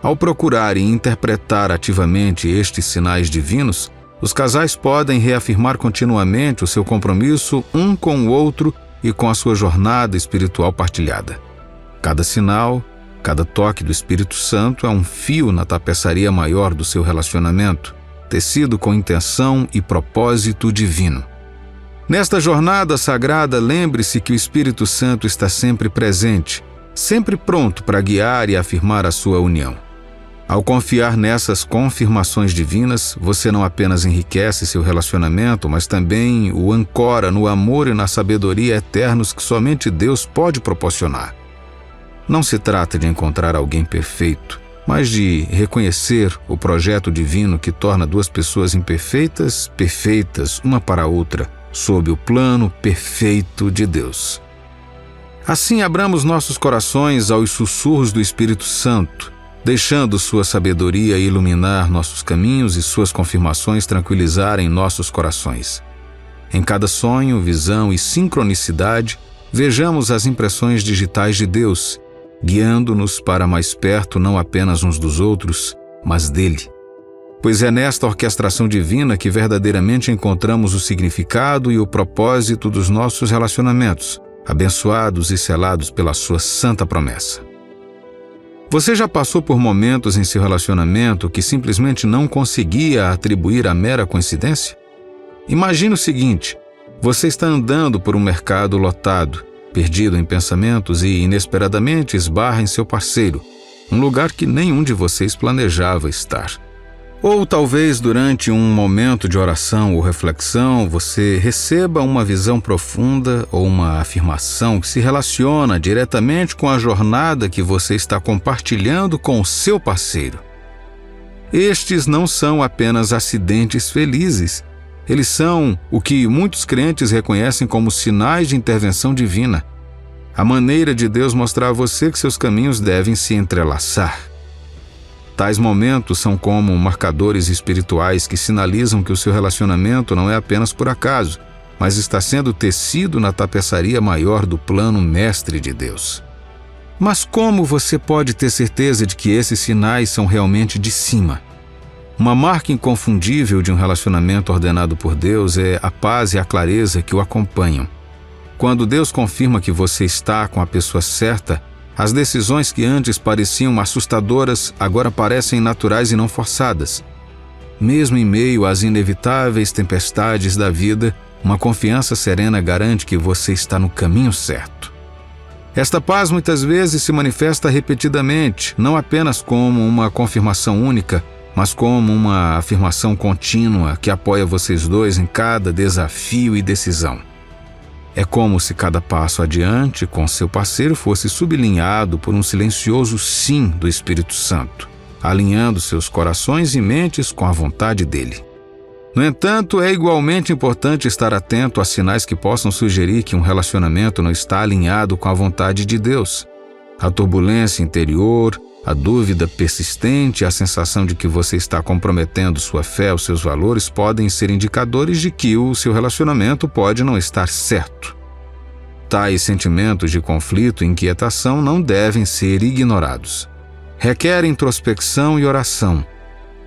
Speaker 2: Ao procurarem interpretar ativamente estes sinais divinos, os casais podem reafirmar continuamente o seu compromisso um com o outro e com a sua jornada espiritual partilhada. Cada sinal, cada toque do Espírito Santo é um fio na tapeçaria maior do seu relacionamento, tecido com intenção e propósito divino. Nesta jornada sagrada, lembre-se que o Espírito Santo está sempre presente, sempre pronto para guiar e afirmar a sua união. Ao confiar nessas confirmações divinas, você não apenas enriquece seu relacionamento, mas também o ancora no amor e na sabedoria eternos que somente Deus pode proporcionar. Não se trata de encontrar alguém perfeito, mas de reconhecer o projeto divino que torna duas pessoas imperfeitas, perfeitas uma para a outra, sob o plano perfeito de Deus. Assim, abramos nossos corações aos sussurros do Espírito Santo, deixando sua sabedoria iluminar nossos caminhos e suas confirmações tranquilizarem nossos corações. Em cada sonho, visão e sincronicidade, vejamos as impressões digitais de Deus, guiando-nos para mais perto não apenas uns dos outros, mas dele. Pois é nesta orquestração divina que verdadeiramente encontramos o significado e o propósito dos nossos relacionamentos, abençoados e selados pela sua santa promessa. Você já passou por momentos em seu relacionamento que simplesmente não conseguia atribuir a mera coincidência? Imagine o seguinte: você está andando por um mercado lotado, perdido em pensamentos e inesperadamente esbarra em seu parceiro, um lugar que nenhum de vocês planejava estar. Ou talvez durante um momento de oração ou reflexão você receba uma visão profunda ou uma afirmação que se relaciona diretamente com a jornada que você está compartilhando com o seu parceiro. Estes não são apenas acidentes felizes, eles são o que muitos crentes reconhecem como sinais de intervenção divina. a maneira de Deus mostrar a você que seus caminhos devem se entrelaçar. Tais momentos são como marcadores espirituais que sinalizam que o seu relacionamento não é apenas por acaso, mas está sendo tecido na tapeçaria maior do plano mestre de Deus. Mas como você pode ter certeza de que esses sinais são realmente de cima? Uma marca inconfundível de um relacionamento ordenado por Deus é a paz e a clareza que o acompanham. Quando Deus confirma que você está com a pessoa certa, as decisões que antes pareciam assustadoras agora parecem naturais e não forçadas. Mesmo em meio às inevitáveis tempestades da vida, uma confiança serena garante que você está no caminho certo. Esta paz muitas vezes se manifesta repetidamente, não apenas como uma confirmação única, mas como uma afirmação contínua que apoia vocês dois em cada desafio e decisão. É como se cada passo adiante com seu parceiro fosse sublinhado por um silencioso sim do Espírito Santo, alinhando seus corações e mentes com a vontade dele. No entanto, é igualmente importante estar atento a sinais que possam sugerir que um relacionamento não está alinhado com a vontade de Deus. A turbulência interior, a dúvida persistente e a sensação de que você está comprometendo sua fé ou seus valores podem ser indicadores de que o seu relacionamento pode não estar certo. Tais sentimentos de conflito e inquietação não devem ser ignorados. Requer introspecção e oração,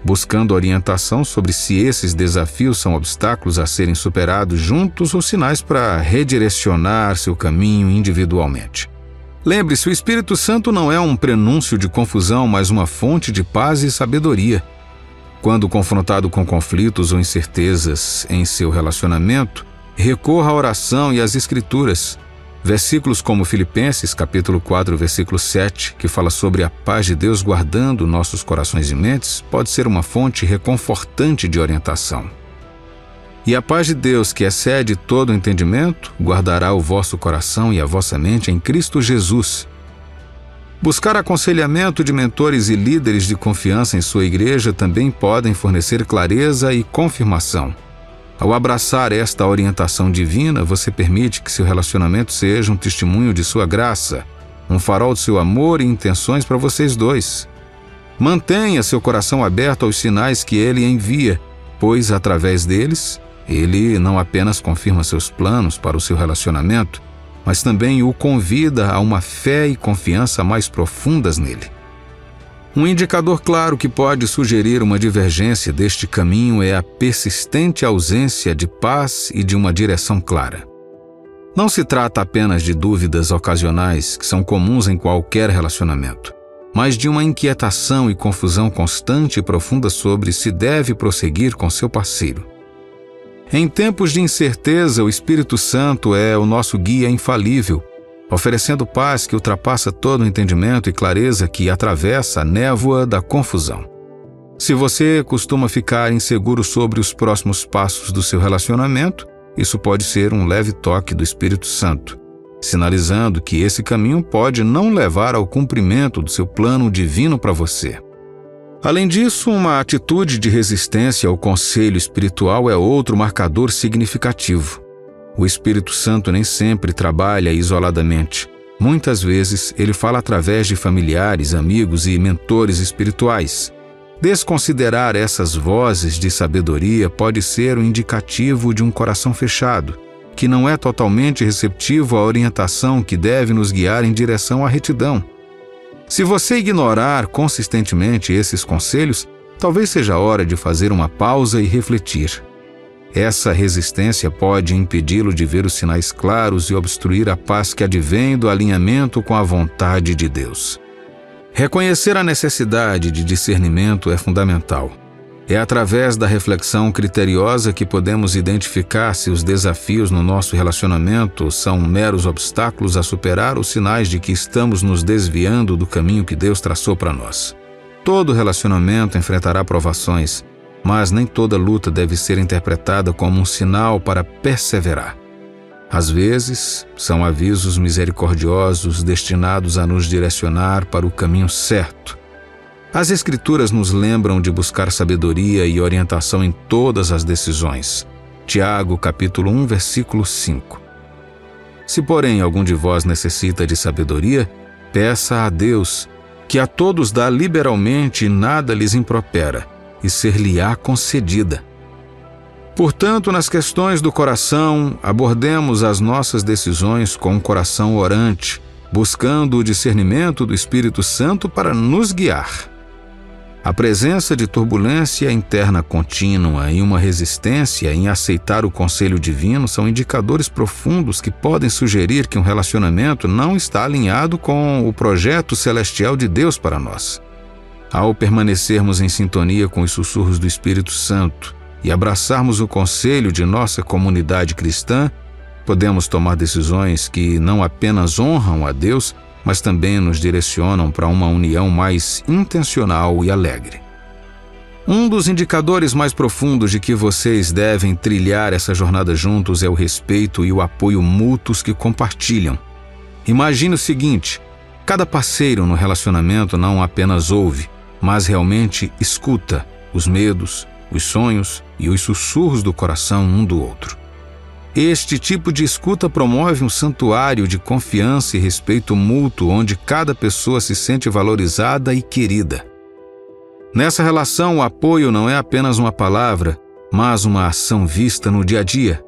Speaker 2: buscando orientação sobre se esses desafios são obstáculos a serem superados juntos ou sinais para redirecionar seu caminho individualmente. Lembre-se, o Espírito Santo não é um prenúncio de confusão, mas uma fonte de paz e sabedoria. Quando confrontado com conflitos ou incertezas em seu relacionamento, recorra à oração e às Escrituras. Versículos como Filipenses, capítulo 4, versículo 7, que fala sobre a paz de Deus guardando nossos corações e mentes, pode ser uma fonte reconfortante de orientação. E a paz de Deus, que excede todo o entendimento, guardará o vosso coração e a vossa mente em Cristo Jesus. Buscar aconselhamento de mentores e líderes de confiança em sua igreja também podem fornecer clareza e confirmação. Ao abraçar esta orientação divina, você permite que seu relacionamento seja um testemunho de sua graça, um farol de seu amor e intenções para vocês dois. Mantenha seu coração aberto aos sinais que ele envia, pois através deles, ele não apenas confirma seus planos para o seu relacionamento, mas também o convida a uma fé e confiança mais profundas nele. Um indicador claro que pode sugerir uma divergência deste caminho é a persistente ausência de paz e de uma direção clara. Não se trata apenas de dúvidas ocasionais que são comuns em qualquer relacionamento, mas de uma inquietação e confusão constante e profunda sobre se deve prosseguir com seu parceiro. Em tempos de incerteza, o Espírito Santo é o nosso guia infalível, oferecendo paz que ultrapassa todo o entendimento e clareza que atravessa a névoa da confusão. Se você costuma ficar inseguro sobre os próximos passos do seu relacionamento, isso pode ser um leve toque do Espírito Santo, sinalizando que esse caminho pode não levar ao cumprimento do seu plano divino para você. Além disso, uma atitude de resistência ao conselho espiritual é outro marcador significativo. O Espírito Santo nem sempre trabalha isoladamente. Muitas vezes, ele fala através de familiares, amigos e mentores espirituais. Desconsiderar essas vozes de sabedoria pode ser um indicativo de um coração fechado, que não é totalmente receptivo à orientação que deve nos guiar em direção à retidão. Se você ignorar consistentemente esses conselhos, talvez seja a hora de fazer uma pausa e refletir. Essa resistência pode impedi-lo de ver os sinais claros e obstruir a paz que advém do alinhamento com a vontade de Deus. Reconhecer a necessidade de discernimento é fundamental. É através da reflexão criteriosa que podemos identificar se os desafios no nosso relacionamento são meros obstáculos a superar ou sinais de que estamos nos desviando do caminho que Deus traçou para nós. Todo relacionamento enfrentará provações, mas nem toda luta deve ser interpretada como um sinal para perseverar. Às vezes, são avisos misericordiosos destinados a nos direcionar para o caminho certo. As Escrituras nos lembram de buscar sabedoria e orientação em todas as decisões. Tiago, capítulo 1, versículo 5. Se, porém, algum de vós necessita de sabedoria, peça a Deus, que a todos dá liberalmente e nada lhes impropera, e ser-lhe-á concedida. Portanto, nas questões do coração, abordemos as nossas decisões com um coração orante, buscando o discernimento do Espírito Santo para nos guiar. A presença de turbulência interna contínua e uma resistência em aceitar o conselho divino são indicadores profundos que podem sugerir que um relacionamento não está alinhado com o projeto celestial de Deus para nós. Ao permanecermos em sintonia com os sussurros do Espírito Santo e abraçarmos o conselho de nossa comunidade cristã, podemos tomar decisões que não apenas honram a Deus, mas também nos direcionam para uma união mais intencional e alegre. Um dos indicadores mais profundos de que vocês devem trilhar essa jornada juntos é o respeito e o apoio mútuos que compartilham. Imagine o seguinte: cada parceiro no relacionamento não apenas ouve, mas realmente escuta os medos, os sonhos e os sussurros do coração um do outro. Este tipo de escuta promove um santuário de confiança e respeito mútuo, onde cada pessoa se sente valorizada e querida. Nessa relação, o apoio não é apenas uma palavra, mas uma ação vista no dia a dia.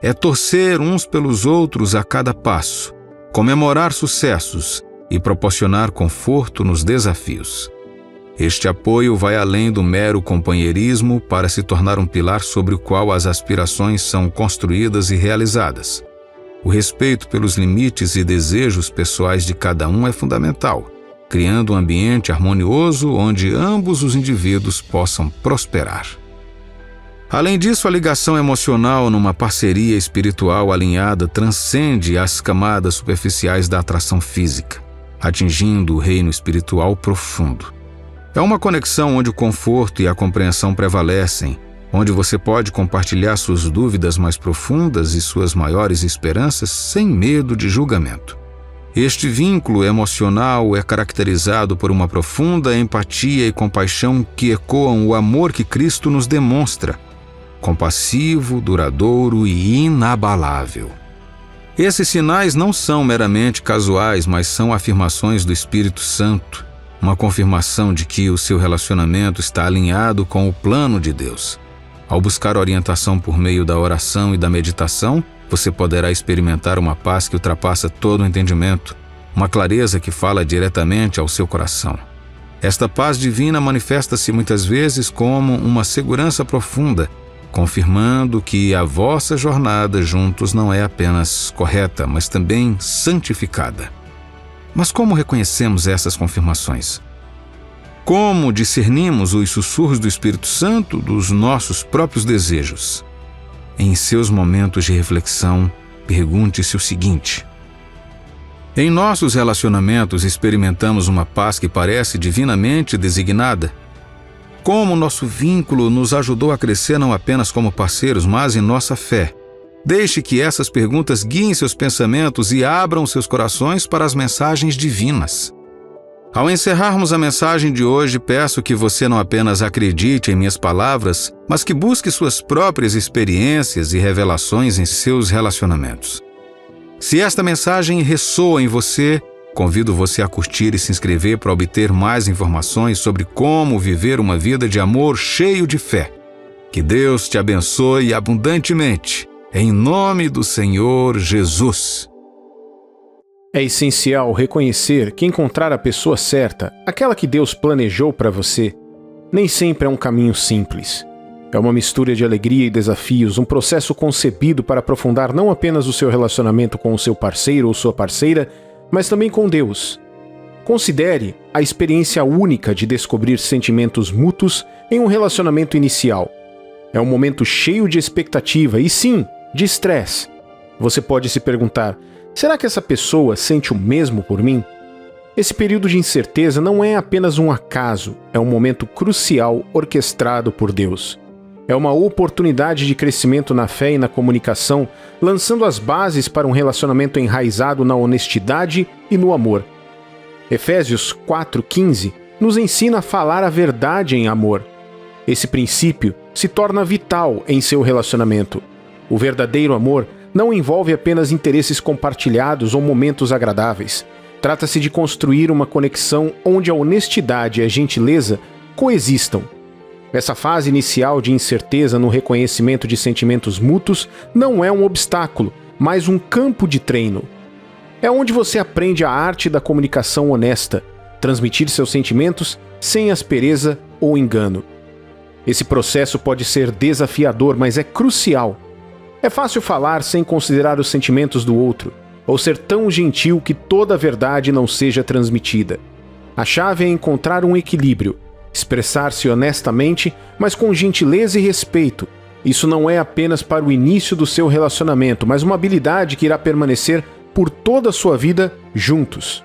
Speaker 2: É torcer uns pelos outros a cada passo, comemorar sucessos e proporcionar conforto nos desafios. Este apoio vai além do mero companheirismo para se tornar um pilar sobre o qual as aspirações são construídas e realizadas. O respeito pelos limites e desejos pessoais de cada um é fundamental, criando um ambiente harmonioso onde ambos os indivíduos possam prosperar. Além disso, a ligação emocional numa parceria espiritual alinhada transcende as camadas superficiais da atração física, atingindo o reino espiritual profundo. É uma conexão onde o conforto e a compreensão prevalecem, onde você pode compartilhar suas dúvidas mais profundas e suas maiores esperanças sem medo de julgamento. Este vínculo emocional é caracterizado por uma profunda empatia e compaixão que ecoam o amor que Cristo nos demonstra, compassivo, duradouro e inabalável. Esses sinais não são meramente casuais, mas são afirmações do Espírito Santo, uma confirmação de que o seu relacionamento está alinhado com o plano de Deus. Ao buscar orientação por meio da oração e da meditação, você poderá experimentar uma paz que ultrapassa todo o entendimento, uma clareza que fala diretamente ao seu coração. Esta paz divina manifesta-se muitas vezes como uma segurança profunda, confirmando que a vossa jornada juntos não é apenas correta, mas também santificada. Mas como reconhecemos essas confirmações? Como discernimos os sussurros do Espírito Santo dos nossos próprios desejos? Em seus momentos de reflexão, pergunte-se o seguinte: em nossos relacionamentos experimentamos uma paz que parece divinamente designada? Como nosso vínculo nos ajudou a crescer não apenas como parceiros, mas em nossa fé? Deixe que essas perguntas guiem seus pensamentos e abram seus corações para as mensagens divinas. Ao encerrarmos a mensagem de hoje, peço que você não apenas acredite em minhas palavras, mas que busque suas próprias experiências e revelações em seus relacionamentos. Se esta mensagem ressoa em você, convido você a curtir e se inscrever para obter mais informações sobre como viver uma vida de amor cheio de fé. Que Deus te abençoe abundantemente. Em nome do Senhor Jesus.
Speaker 1: É essencial reconhecer que encontrar a pessoa certa, aquela que Deus planejou para você, nem sempre é um caminho simples. É uma mistura de alegria e desafios, um processo concebido para aprofundar não apenas o seu relacionamento com o seu parceiro ou sua parceira, mas também com Deus. Considere a experiência única de descobrir sentimentos mútuos em um relacionamento inicial. É um momento cheio de expectativa e, sim, de estresse. Você pode se perguntar: será que essa pessoa sente o mesmo por mim? Esse período de incerteza não é apenas um acaso, é um momento crucial orquestrado por Deus. É uma oportunidade de crescimento na fé e na comunicação, lançando as bases para um relacionamento enraizado na honestidade e no amor. Efésios 4:15 nos ensina a falar a verdade em amor. Esse princípio se torna vital em seu relacionamento. O verdadeiro amor não envolve apenas interesses compartilhados ou momentos agradáveis. Trata-se de construir uma conexão onde a honestidade e a gentileza coexistam. Essa fase inicial de incerteza no reconhecimento de sentimentos mútuos não é um obstáculo, mas um campo de treino. É onde você aprende a arte da comunicação honesta, transmitir seus sentimentos sem aspereza ou engano. Esse processo pode ser desafiador, mas é crucial. É fácil falar sem considerar os sentimentos do outro, ou ser tão gentil que toda a verdade não seja transmitida. A chave é encontrar um equilíbrio, expressar-se honestamente, mas com gentileza e respeito. Isso não é apenas para o início do seu relacionamento, mas uma habilidade que irá permanecer por toda a sua vida juntos.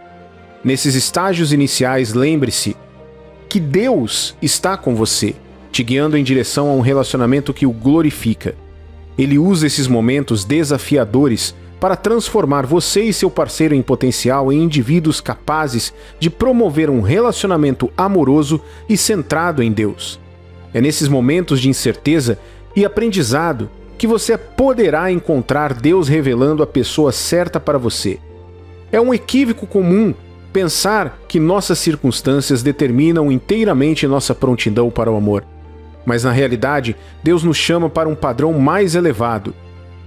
Speaker 1: Nesses estágios iniciais, lembre-se que Deus está com você, te guiando em direção a um relacionamento que o glorifica. Ele usa esses momentos desafiadores para transformar você e seu parceiro em potencial em indivíduos capazes de promover um relacionamento amoroso e centrado em Deus. É nesses momentos de incerteza e aprendizado que você poderá encontrar Deus revelando a pessoa certa para você. É um equívoco comum pensar que nossas circunstâncias determinam inteiramente nossa prontidão para o amor. Mas na realidade, Deus nos chama para um padrão mais elevado.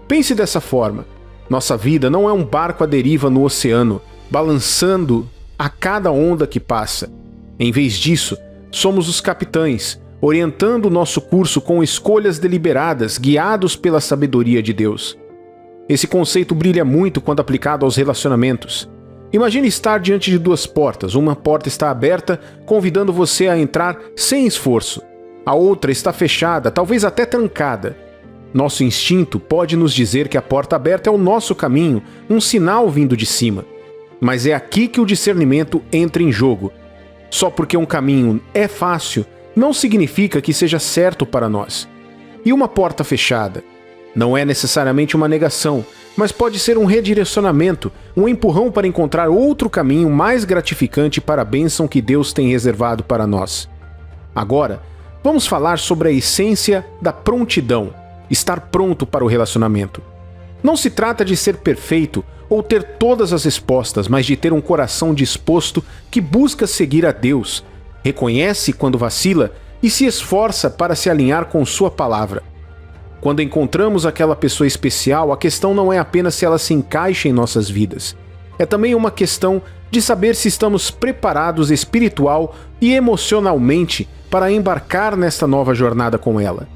Speaker 1: Pense dessa forma. Nossa vida não é um barco à deriva no oceano, balançando a cada onda que passa. Em vez disso, somos os capitães, orientando o nosso curso com escolhas deliberadas, guiados pela sabedoria de Deus. Esse conceito brilha muito quando aplicado aos relacionamentos. Imagine estar diante de duas portas. Uma porta está aberta, convidando você a entrar sem esforço. A outra está fechada, talvez até trancada. Nosso instinto pode nos dizer que a porta aberta é o nosso caminho, um sinal vindo de cima. Mas é aqui que o discernimento entra em jogo. Só porque um caminho é fácil, não significa que seja certo para nós. E uma porta fechada? Não é necessariamente uma negação, mas pode ser um redirecionamento, um empurrão para encontrar outro caminho mais gratificante para a bênção que Deus tem reservado para nós. Agora, vamos falar sobre a essência da prontidão, estar pronto para o relacionamento. Não se trata de ser perfeito ou ter todas as respostas, mas de ter um coração disposto que busca seguir a Deus, reconhece quando vacila e se esforça para se alinhar com sua palavra. Quando encontramos aquela pessoa especial, a questão não é apenas se ela se encaixa em nossas vidas. É também uma questão de saber se estamos preparados espiritual e emocionalmente para embarcar nesta nova jornada com ela.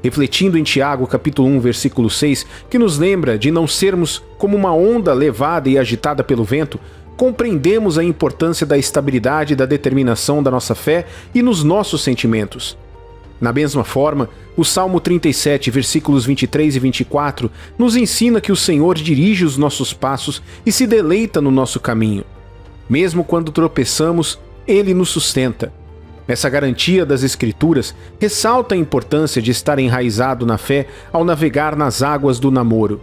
Speaker 1: Refletindo em Tiago, capítulo 1, versículo 6, que nos lembra de não sermos como uma onda levada e agitada pelo vento, compreendemos a importância da estabilidade e da determinação da nossa fé e nos nossos sentimentos. Na mesma forma, o Salmo 37, versículos 23 e 24, nos ensina que o Senhor dirige os nossos passos e se deleita no nosso caminho. Mesmo quando tropeçamos, Ele nos sustenta. Essa garantia das Escrituras ressalta a importância de estar enraizado na fé ao navegar nas águas do namoro.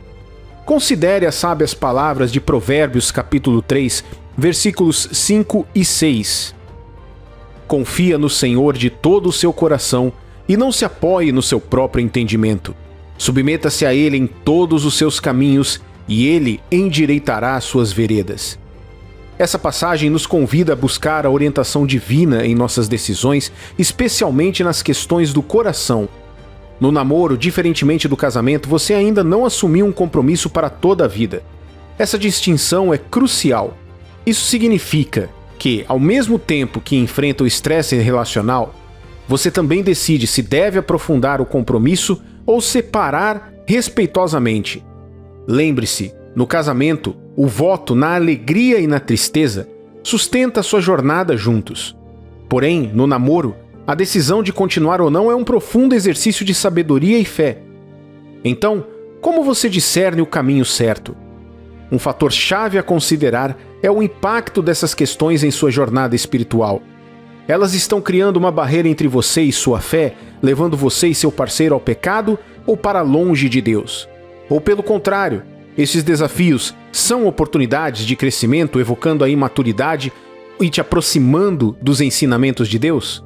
Speaker 1: Considere as sábias palavras de Provérbios capítulo 3, versículos 5 e 6. Confia no Senhor de todo o seu coração e não se apoie no seu próprio entendimento. Submeta-se a Ele em todos os seus caminhos e Ele endireitará as suas veredas. Essa passagem nos convida a buscar a orientação divina em nossas decisões, especialmente nas questões do coração. No namoro, diferentemente do casamento, você ainda não assumiu um compromisso para toda a vida. Essa distinção é crucial. Isso significa que, ao mesmo tempo que enfrenta o estresse relacional, você também decide se deve aprofundar o compromisso ou separar respeitosamente. Lembre-se, no casamento, o voto na alegria e na tristeza sustenta sua jornada juntos. Porém, no namoro, a decisão de continuar ou não é um profundo exercício de sabedoria e fé. Então, como você discerne o caminho certo? Um fator chave a considerar é o impacto dessas questões em sua jornada espiritual. Elas estão criando uma barreira entre você e sua fé, levando você e seu parceiro ao pecado ou para longe de Deus. Ou pelo contrário, esses desafios são oportunidades de crescimento, evocando a imaturidade e te aproximando dos ensinamentos de Deus?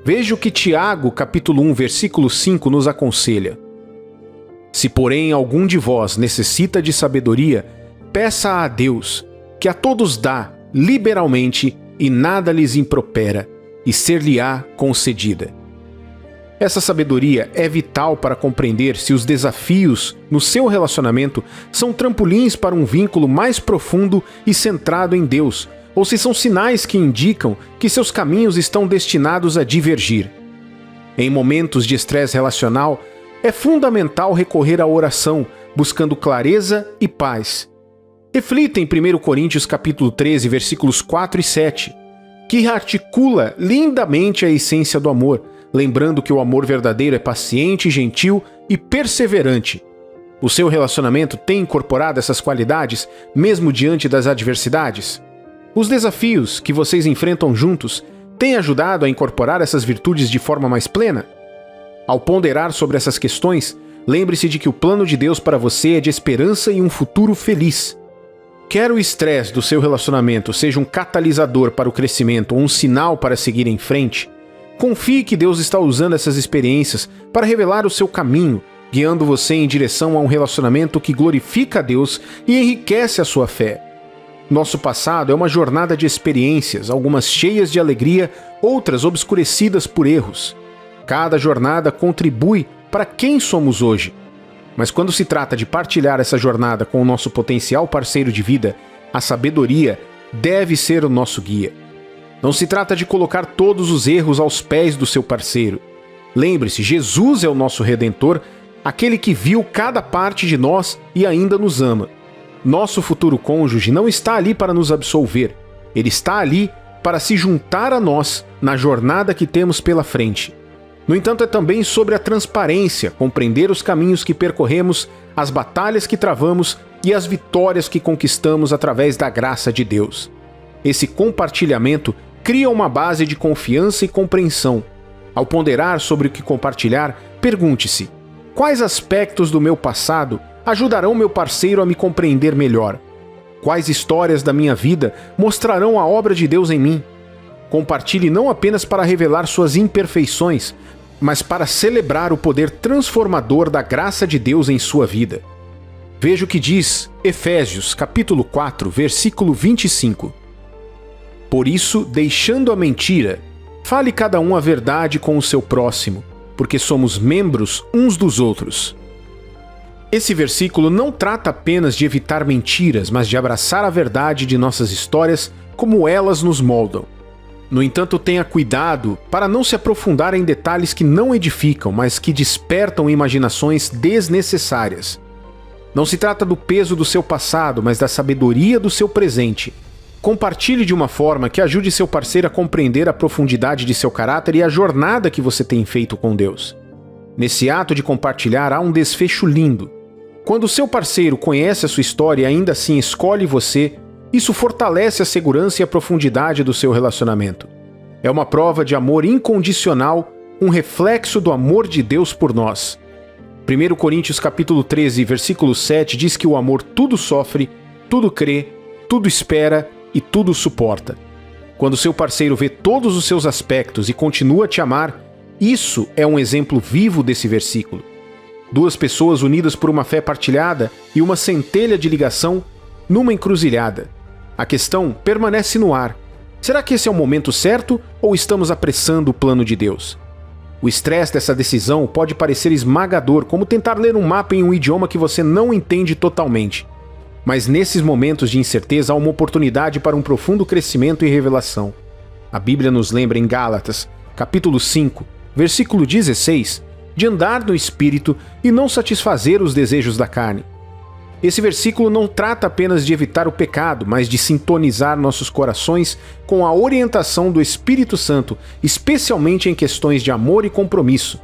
Speaker 1: Veja o que Tiago, capítulo 1, versículo 5, nos aconselha. Se, porém, algum de vós necessita de sabedoria, peça a Deus, que a todos dá liberalmente e nada lhes impropera, e ser-lhe-á concedida. Essa sabedoria é vital para compreender se os desafios no seu relacionamento são trampolins para um vínculo mais profundo e centrado em Deus, ou se são sinais que indicam que seus caminhos estão destinados a divergir. Em momentos de estresse relacional, é fundamental recorrer à oração, buscando clareza e paz. Reflita em 1 Coríntios capítulo 13, versículos 4 e 7, que articula lindamente a essência do amor, lembrando que o amor verdadeiro é paciente, gentil e perseverante. O seu relacionamento tem incorporado essas qualidades, mesmo diante das adversidades? Os desafios que vocês enfrentam juntos têm ajudado a incorporar essas virtudes de forma mais plena? Ao ponderar sobre essas questões, lembre-se de que o plano de Deus para você é de esperança e um futuro feliz. Quer o estresse do seu relacionamento seja um catalisador para o crescimento ou um sinal para seguir em frente, confie que Deus está usando essas experiências para revelar o seu caminho, guiando você em direção a um relacionamento que glorifica a Deus e enriquece a sua fé. Nosso passado é uma jornada de experiências, algumas cheias de alegria, outras obscurecidas por erros. Cada jornada contribui para quem somos hoje. Mas quando se trata de partilhar essa jornada com o nosso potencial parceiro de vida, a sabedoria deve ser o nosso guia. Não se trata de colocar todos os erros aos pés do seu parceiro. Lembre-se, Jesus é o nosso Redentor, aquele que viu cada parte de nós e ainda nos ama. Nosso futuro cônjuge não está ali para nos absolver. Ele está ali para se juntar a nós na jornada que temos pela frente. No entanto, é também sobre a transparência, compreender os caminhos que percorremos, as batalhas que travamos e as vitórias que conquistamos através da graça de Deus. Esse compartilhamento cria uma base de confiança e compreensão. Ao ponderar sobre o que compartilhar, pergunte-se: quais aspectos do meu passado ajudarão meu parceiro a me compreender melhor? Quais histórias da minha vida mostrarão a obra de Deus em mim? Compartilhe não apenas para revelar suas imperfeições, mas para celebrar o poder transformador da graça de Deus em sua vida. Veja o que diz Efésios, capítulo 4, versículo 25. Por isso, deixando a mentira, fale cada um a verdade com o seu próximo, porque somos membros uns dos outros. Esse versículo não trata apenas de evitar mentiras, mas de abraçar a verdade de nossas histórias como elas nos moldam. No entanto, tenha cuidado para não se aprofundar em detalhes que não edificam, mas que despertam imaginações desnecessárias. Não se trata do peso do seu passado, mas da sabedoria do seu presente. Compartilhe de uma forma que ajude seu parceiro a compreender a profundidade de seu caráter e a jornada que você tem feito com Deus. Nesse ato de compartilhar há um desfecho lindo. Quando seu parceiro conhece a sua história e ainda assim escolhe você, isso fortalece a segurança e a profundidade do seu relacionamento. É uma prova de amor incondicional, um reflexo do amor de Deus por nós. 1 Coríntios capítulo 13, versículo 7 diz que o amor tudo sofre, tudo crê, tudo espera e tudo suporta. Quando seu parceiro vê todos os seus aspectos e continua a te amar, isso é um exemplo vivo desse versículo. Duas pessoas unidas por uma fé partilhada e uma centelha de ligação numa encruzilhada. A questão permanece no ar. Será que esse é o momento certo ou estamos apressando o plano de Deus? O estresse dessa decisão pode parecer esmagador, como tentar ler um mapa em um idioma que você não entende totalmente. Mas nesses momentos de incerteza há uma oportunidade para um profundo crescimento e revelação. A Bíblia nos lembra em Gálatas, capítulo 5, versículo 16, de andar no Espírito e não satisfazer os desejos da carne. Esse versículo não trata apenas de evitar o pecado, mas de sintonizar nossos corações com a orientação do Espírito Santo, especialmente em questões de amor e compromisso.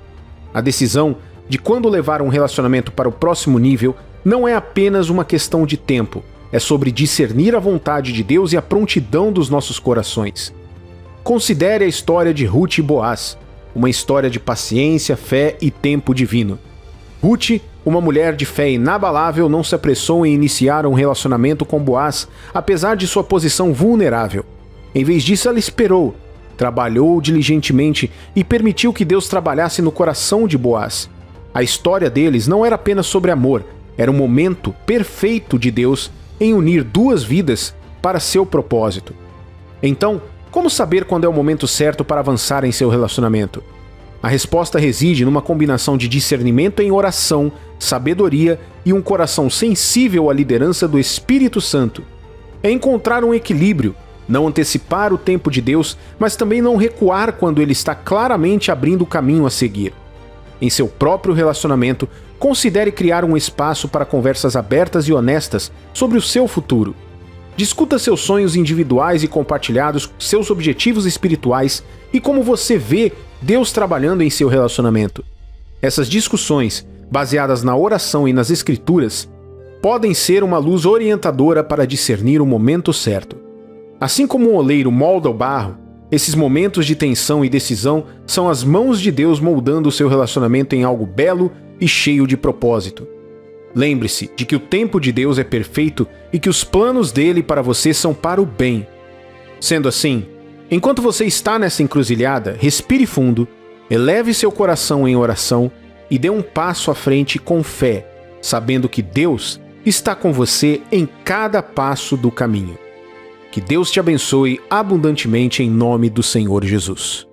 Speaker 1: A decisão de quando levar um relacionamento para o próximo nível não é apenas uma questão de tempo, é sobre discernir a vontade de Deus e a prontidão dos nossos corações. Considere a história de Ruth e Boaz, uma história de paciência, fé e tempo divino. Ruth, uma mulher de fé inabalável, não se apressou em iniciar um relacionamento com Boaz, apesar de sua posição vulnerável. Em vez disso, ela esperou, trabalhou diligentemente e permitiu que Deus trabalhasse no coração de Boaz. A história deles não era apenas sobre amor, era um momento perfeito de Deus em unir duas vidas para seu propósito. Então, como saber quando é o momento certo para avançar em seu relacionamento? A resposta reside numa combinação de discernimento em oração, sabedoria e um coração sensível à liderança do Espírito Santo. É encontrar um equilíbrio, não antecipar o tempo de Deus, mas também não recuar quando Ele está claramente abrindo o caminho a seguir. Em seu próprio relacionamento, considere criar um espaço para conversas abertas e honestas sobre o seu futuro. Discuta seus sonhos individuais e compartilhados, seus objetivos espirituais e como você vê Deus trabalhando em seu relacionamento. Essas discussões, baseadas na oração e nas Escrituras, podem ser uma luz orientadora para discernir o momento certo. Assim como um oleiro molda o barro, esses momentos de tensão e decisão são as mãos de Deus moldando o seu relacionamento em algo belo e cheio de propósito. Lembre-se de que o tempo de Deus é perfeito e que os planos dele para você são para o bem. Sendo assim, enquanto você está nessa encruzilhada, respire fundo, eleve seu coração em oração e dê um passo à frente com fé, sabendo que Deus está com você em cada passo do caminho. Que Deus te abençoe abundantemente em nome do Senhor Jesus.